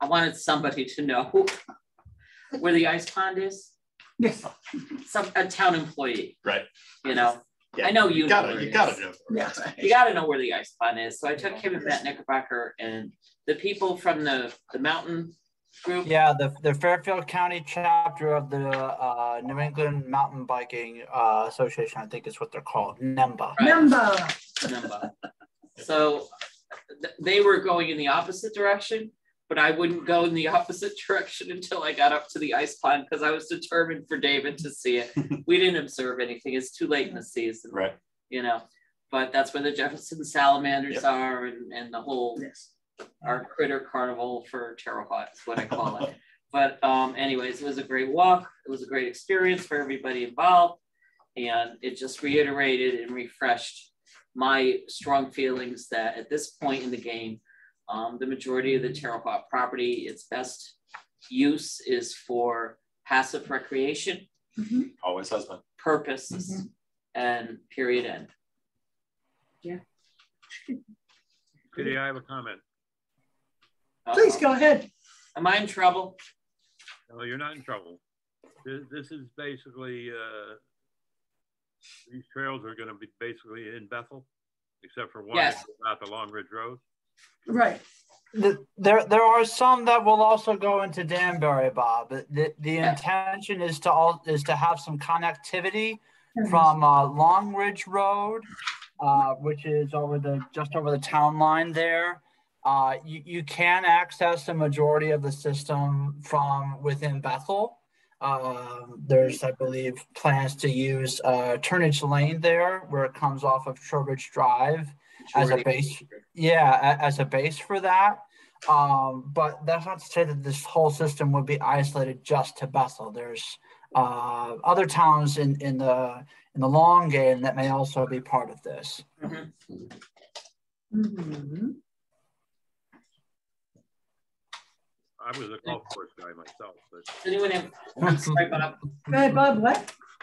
I wanted somebody to know where the ice pond is. Yes. A town employee. Right. You know, yeah, I know you gotta know. Yeah. You gotta know where the ice pond is. So I took him and Matt Knickerbocker and the people from the mountain group. Yeah, the Fairfield County chapter of the New England Mountain Biking Association, I think is what they're called, NEMBA. Right. NEMBA. So they were going in the opposite direction, but I wouldn't go in the opposite direction until I got up to the ice pond because I was determined for David to see it. We didn't observe anything. It's too late in the season, right? You know, but that's where the Jefferson salamanders are and the whole our critter carnival for Terre Haute is what I call it. But anyways, it was a great walk. It was a great experience for everybody involved, and it just reiterated and refreshed my strong feelings that at this point in the game, the majority of the Terre Haute property, its best use is for passive recreation. Always has been. Purposes and period end. Yeah. Kitty, I have a comment. Please go ahead. Am I in trouble? No, you're not in trouble. This is basically, these trails are going to be basically in Bethel, except for one at the Long Ridge Road. Right. There are some that will also go into Danbury, Bob. The intention is to have some connectivity from Long Ridge Road, which is just over the town line there. You can access the majority of the system from within Bethel. There's, I believe, plans to use Turnage Lane there, where it comes off of Trowbridge Drive as a base. Yeah, as a base for that. But that's not to say that this whole system would be isolated just to Bethel. There's other towns in the long game that may also be part of this. I was a golf course guy myself, but anyone have, sorry, Bob. Go ahead, Bob.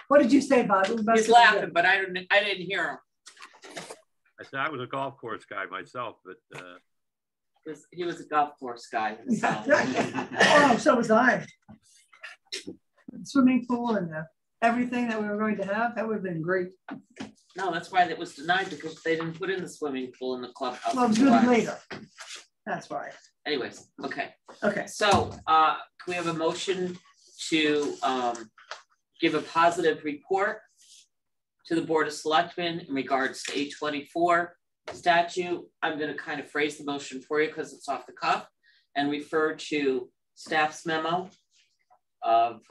What did you say, Bob? He's laughing, but I didn't hear him. I said I was a golf course guy myself, but he was a golf course guy himself. Oh, so was I. Swimming pool and everything that we were going to have, that would have been great. No, that's why that was denied, because they didn't put in the swimming pool in the clubhouse. Well, it was good later. That's why. Anyways, okay. Okay. So can we have a motion to give a positive report to the Board of Selectmen in regards to 824 statute? I'm going to kind of phrase the motion for you because it's off the cuff and refer to staff's memo of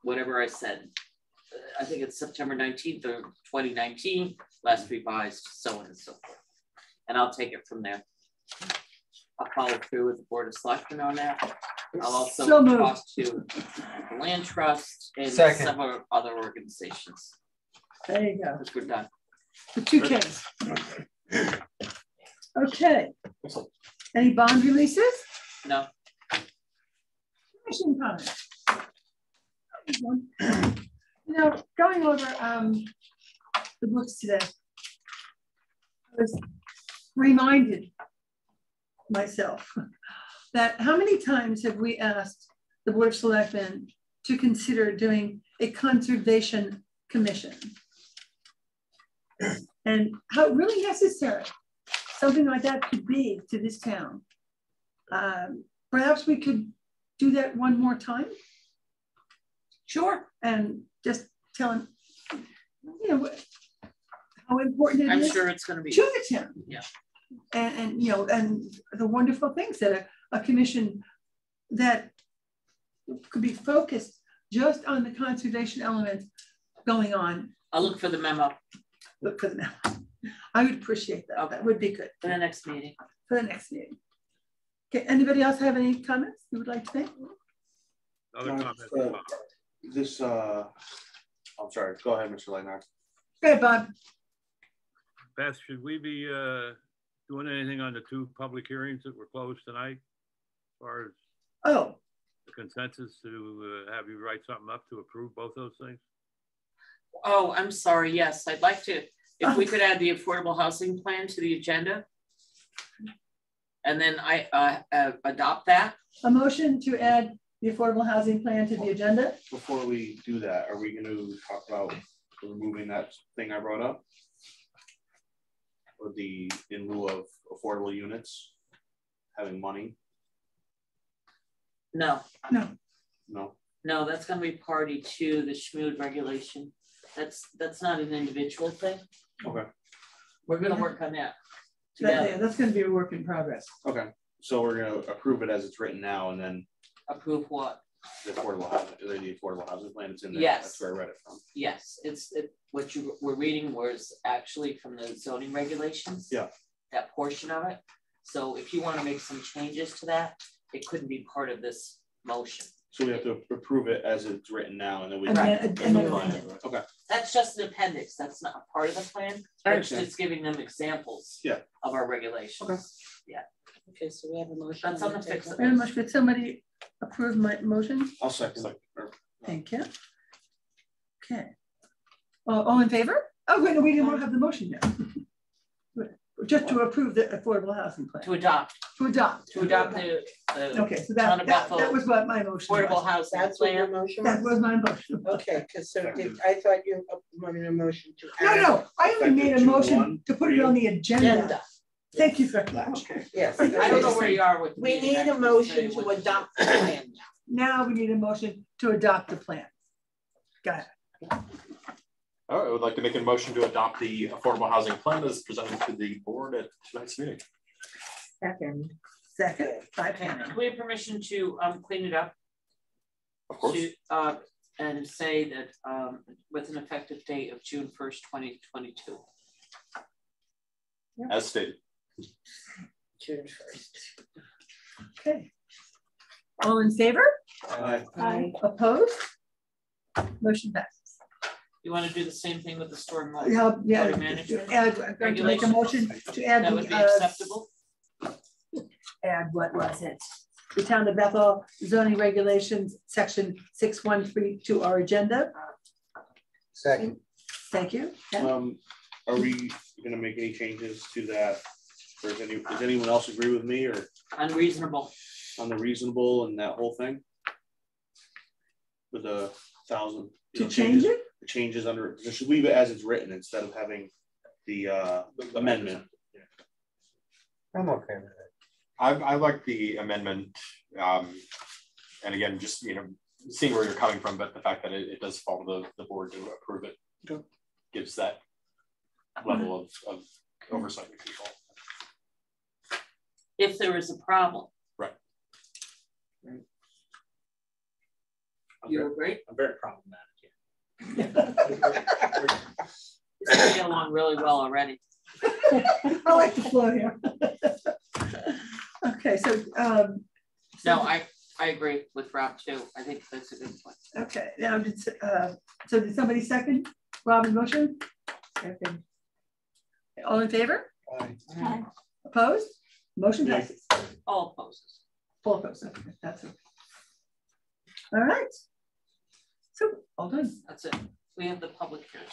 whatever I said, I think it's September 19th of 2019, last revised, so on and so forth. And I'll take it from there. I'll follow through with the Board of Selectmen on that. I'll also talk to the Land Trust and several other organizations. There you go. Because we're done. The 2Ks. Okay. Any bond releases? No. Commission comments. You know, going over the books today, I was reminded myself that how many times have we asked the Board of Selectmen to consider doing a conservation commission, and how really necessary something like that could be to this town. Perhaps we could do that one more time. Sure. And just tell him, you know, how important it is. I'm sure it's going to be to the town. Yeah. And you know, and the wonderful things that a commission that could be focused just on the conservation elements going on. I'll look for the memo. Look for the memo. I would appreciate that. Okay. That would be good. For the next meeting. For the next meeting. Okay, anybody else have any comments you would like to make? Other comments? I'm sorry, go ahead, Mr. Leitner. Go ahead, Bob. Beth, should we be doing anything on the 2 public hearings that were closed tonight? As far as the consensus to have you write something up to approve both those things? Oh, I'm sorry. Yes, I'd like to, if we could add the affordable housing plan to the agenda. And then I adopt that. A motion to add the affordable housing plan to the agenda. Before we do that, are we going to talk about removing that thing I brought up? Or the in lieu of affordable units having money? No. No. No. No, that's going to be party to the SHMUD regulation. That's not an individual thing. Okay. We're going to work on that. That's going to be a work in progress. Okay. So we're going to approve it as it's written now, and then approve what? The affordable housing plan. It's in there. Yes. That's where I read it from. Yes, what you were reading was actually from the zoning regulations. Yeah. That portion of it. So if you want to make some changes to that, it couldn't be part of this motion. So we have to approve it as it's written now, and then we Okay. That's just an appendix. That's not a part of the plan. It's just giving them examples of our regulations. Okay. Yeah. Okay, so we have a motion. That's on the fix. Very much. Could somebody approve my motion? I'll second. Thank you. Okay. All in favor? Oh, wait, no, we didn't have the motion yet. Just to approve the affordable housing plan. To adopt. To adopt. To adopt the okay, so that was what my motion affordable was. housing That's plan. what your motion That was my motion. Okay, because so I thought you wanted a motion to add. No, I only made a motion to put it on the agenda. Thank you very much. Yes. I don't know where you are with. We need a motion to adopt the plan now. Now we need a motion to adopt the plan. Got it. All right, I would like to make a motion to adopt the affordable housing plan as presented to the board at tonight's meeting. Second. Can we have permission to clean it up? Of course. To, and say that with an effective date of June 1st, 2022. As stated. June 1st. Okay. All in favor? Aye. Aye. Opposed? Motion passes. You want to do the same thing with the storm water management? I'm going to make a motion to add that would be acceptable. Add what was it? The Town of Bethel zoning regulations section 613 to our agenda. Second. Thank you. Are we going to make any changes to that? Or does anyone else agree with me or unreasonable on the reasonable and that whole thing with the 1,000 to change it? The changes under, just leave it as it's written instead of having the amendment. I'm okay with it. I like the amendment, and again, just seeing where you're coming from, but the fact that it does fall to the board to approve it gives that level of oversight and control. If there is a problem. Right. You agree? I'm very problematic here. It's gonna get along really well already. I like the flow here. Okay, so no, I agree with Rob too. I think that's a good point. Okay, now so did somebody second Robin's motion? Second. All in favor? Aye. Opposed? Motion passes. All opposes. All opposed. Okay, that's it. All right. So all done. That's it. We have the public hearing.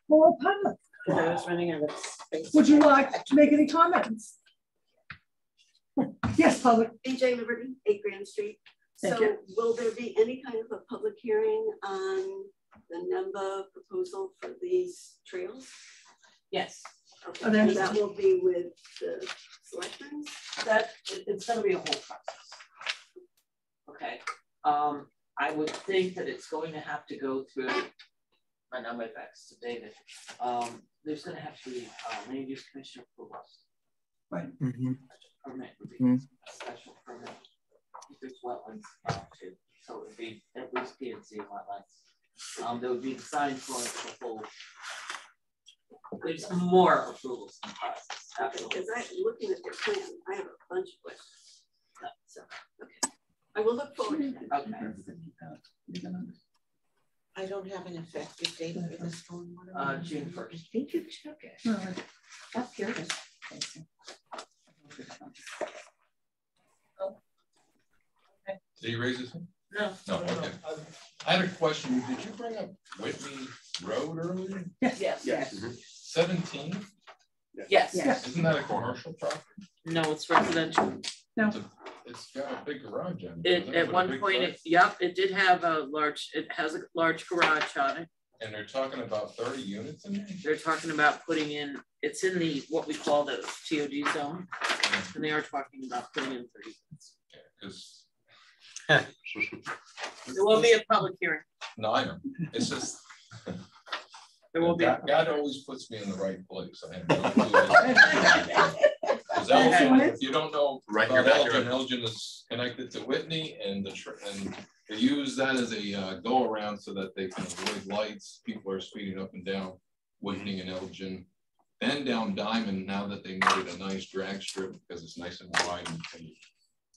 More public. I was running out of space. Would you like to make any comments? Yes, public. BJ Liberty, 8 Grand Street. Thank So you. will there be any kind of a public hearing on the NEMBA proposal for these trails? Yes. Okay, Oh, and that will be with the selectmen? It's gonna be a whole process. Okay. I would think that it's going to have to go through, I know my facts to David. There's gonna have to be land use commission approval. Right. Permit would be a special permit. There's wetlands too, so it would be at least P&Z wetlands. There would be design for the full. There's more approvals in the process. Absolutely. Because I'm looking at their plan, I have a bunch of questions. So, okay, I will look forward to that. Okay. I don't have an effective date for this stormwater. June 1st. I think you took it. Up here it is. Did he raise his hand? No. No, okay. I had a question. Did you bring up Whitney Road earlier? Yes. 17? Yes. Isn't that a commercial property? No, it's residential. No. It's got a big garage on it. At one point, it did have it has a large garage on it. And they're talking about 30 units in there? They're talking about putting in, it's in the, what we call the TOD zone. And they are talking about putting in 30 units. Yeah, because there will be a public hearing. No, I know. It's just there will be. God always puts me in the right place. I have no clue. Elgin, if you don't know about Elgin, Elgin is connected to Whitney, and they use that as a go around so that they can avoid lights. People are speeding up and down Whitney and Elgin, then down Diamond. Now that they made it a nice drag strip because it's nice and wide and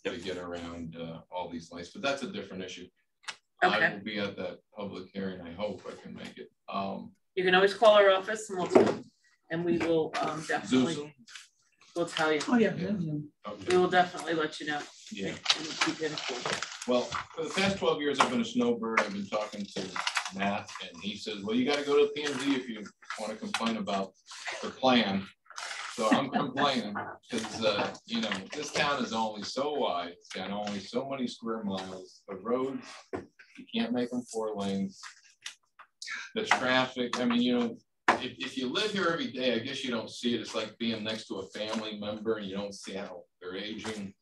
to get around all these lights, but that's a different issue. Okay. I will be at that public hearing. I hope I can make it. You can always call our office and we will definitely we'll tell you. Oh yeah. Okay. We will definitely let you know. Yeah. And keep it informed. Well, for the past 12 years, I've been a snowbird. I've been talking to Matt, and he says, well, you got to go to P&Z if you want to complain about the plan. So I'm complaining because, you know, this town is only so wide. It's got only so many square miles. The roads, you can't make them 4 lanes. The traffic, I mean, you know, if you live here every day, I guess you don't see it. It's like being next to a family member and you don't see how they're aging.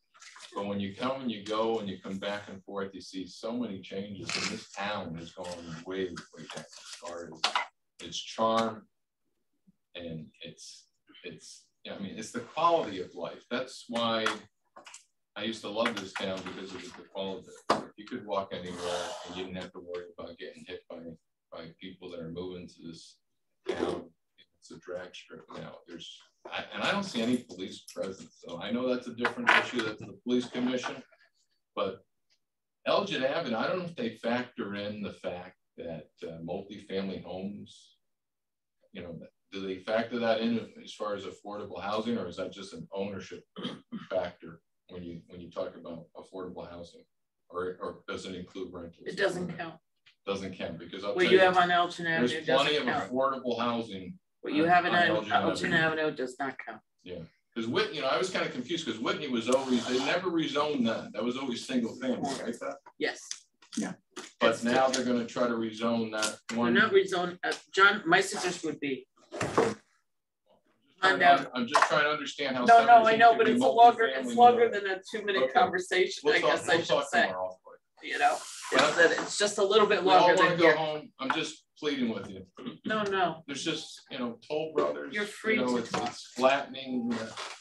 But when you come and you go and you come back and forth, you see so many changes. And this town is going way, way back as far as its charm. And I mean, it's the quality of life. That's why I used to love this town, because it was the quality. You could walk anywhere and you didn't have to worry about getting hit by people that are moving to this town. It's a drag strip now. And I don't see any police presence. So I know that's a different issue. That's the police commission. But Elgin Avenue, I don't know if they factor in the fact that multifamily homes, you know, do they factor that in as far as affordable housing, or is that just an ownership factor when you talk about affordable housing, or does it include rentals? It doesn't count. Doesn't count because what you have on Elgin Avenue there's plenty of affordable housing. What you have in Elgin Avenue does not count. Yeah, because Whitney, you know, I was kind of confused because Whitney was always, they never rezoned that. That was always single family, right? Yes. Yeah. But now they're going to try to rezone that one. They're not rezone. John, my suggestion would be. I'm just trying to underend how. No, I know, but it's longer than a 2-minute conversation. I guess I should say. You know, it's just a little bit longer than go home. I'm just pleading with you. No. There's just, you know, Toll Brothers. You're free to talk. It's flattening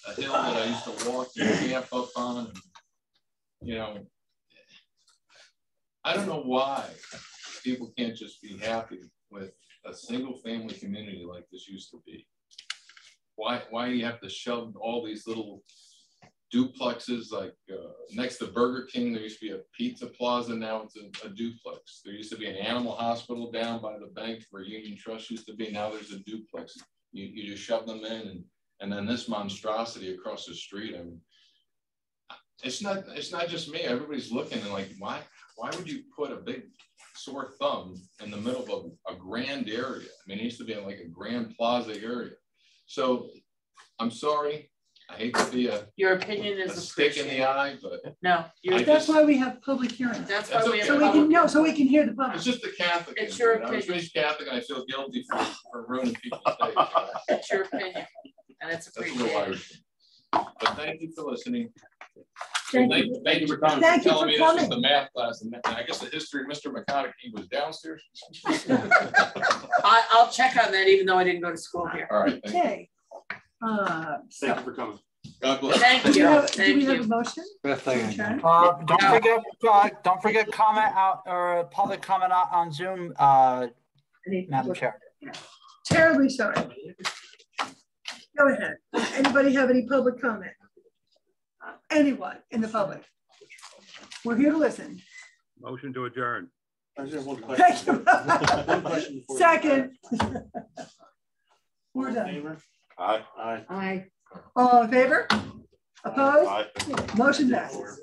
a hill that I used to walk and camp up on. And, you know, I don't know why people can't just be happy with a single family community like this used to be. Why do you have to shove all these little duplexes like next to Burger King? There used to be a pizza plaza, now it's a duplex. There used to be an animal hospital down by the bank where Union Trust used to be. Now there's a duplex. You just shove them in, and then this monstrosity across the street. I mean, it's not just me. Everybody's looking and like, why would you put a big sore thumb in the middle of a grand area? I mean, it used to be like a grand plaza area. So I'm sorry. I hate to be your opinion is a stick in the eye, but no, that's why we have public hearings. That's why we have so we can hear the public. It's just the Catholic. It's your opinion. I was raised Catholic, and I feel guilty for ruining people's days. It's your opinion, and it's appreciated. But thank you for listening. Thank you for coming. Thank you for telling me coming. This is the math class, and I guess the history of Mr. McConaughey was downstairs. I'll check on that, even though I didn't go to school here. All right. Okay. Thank you for coming. God bless. Thank you. Do we have a motion? Don't forget comment out or public comment out on Zoom, Madam Chair. Terribly sorry. Go ahead. Anybody have any public comment? Anyone in the public? We're here to listen. Motion to adjourn. I just have one question. Thank you. Second. We're done. Aye. Aye. All in favor? Opposed? Aye. Motion passes.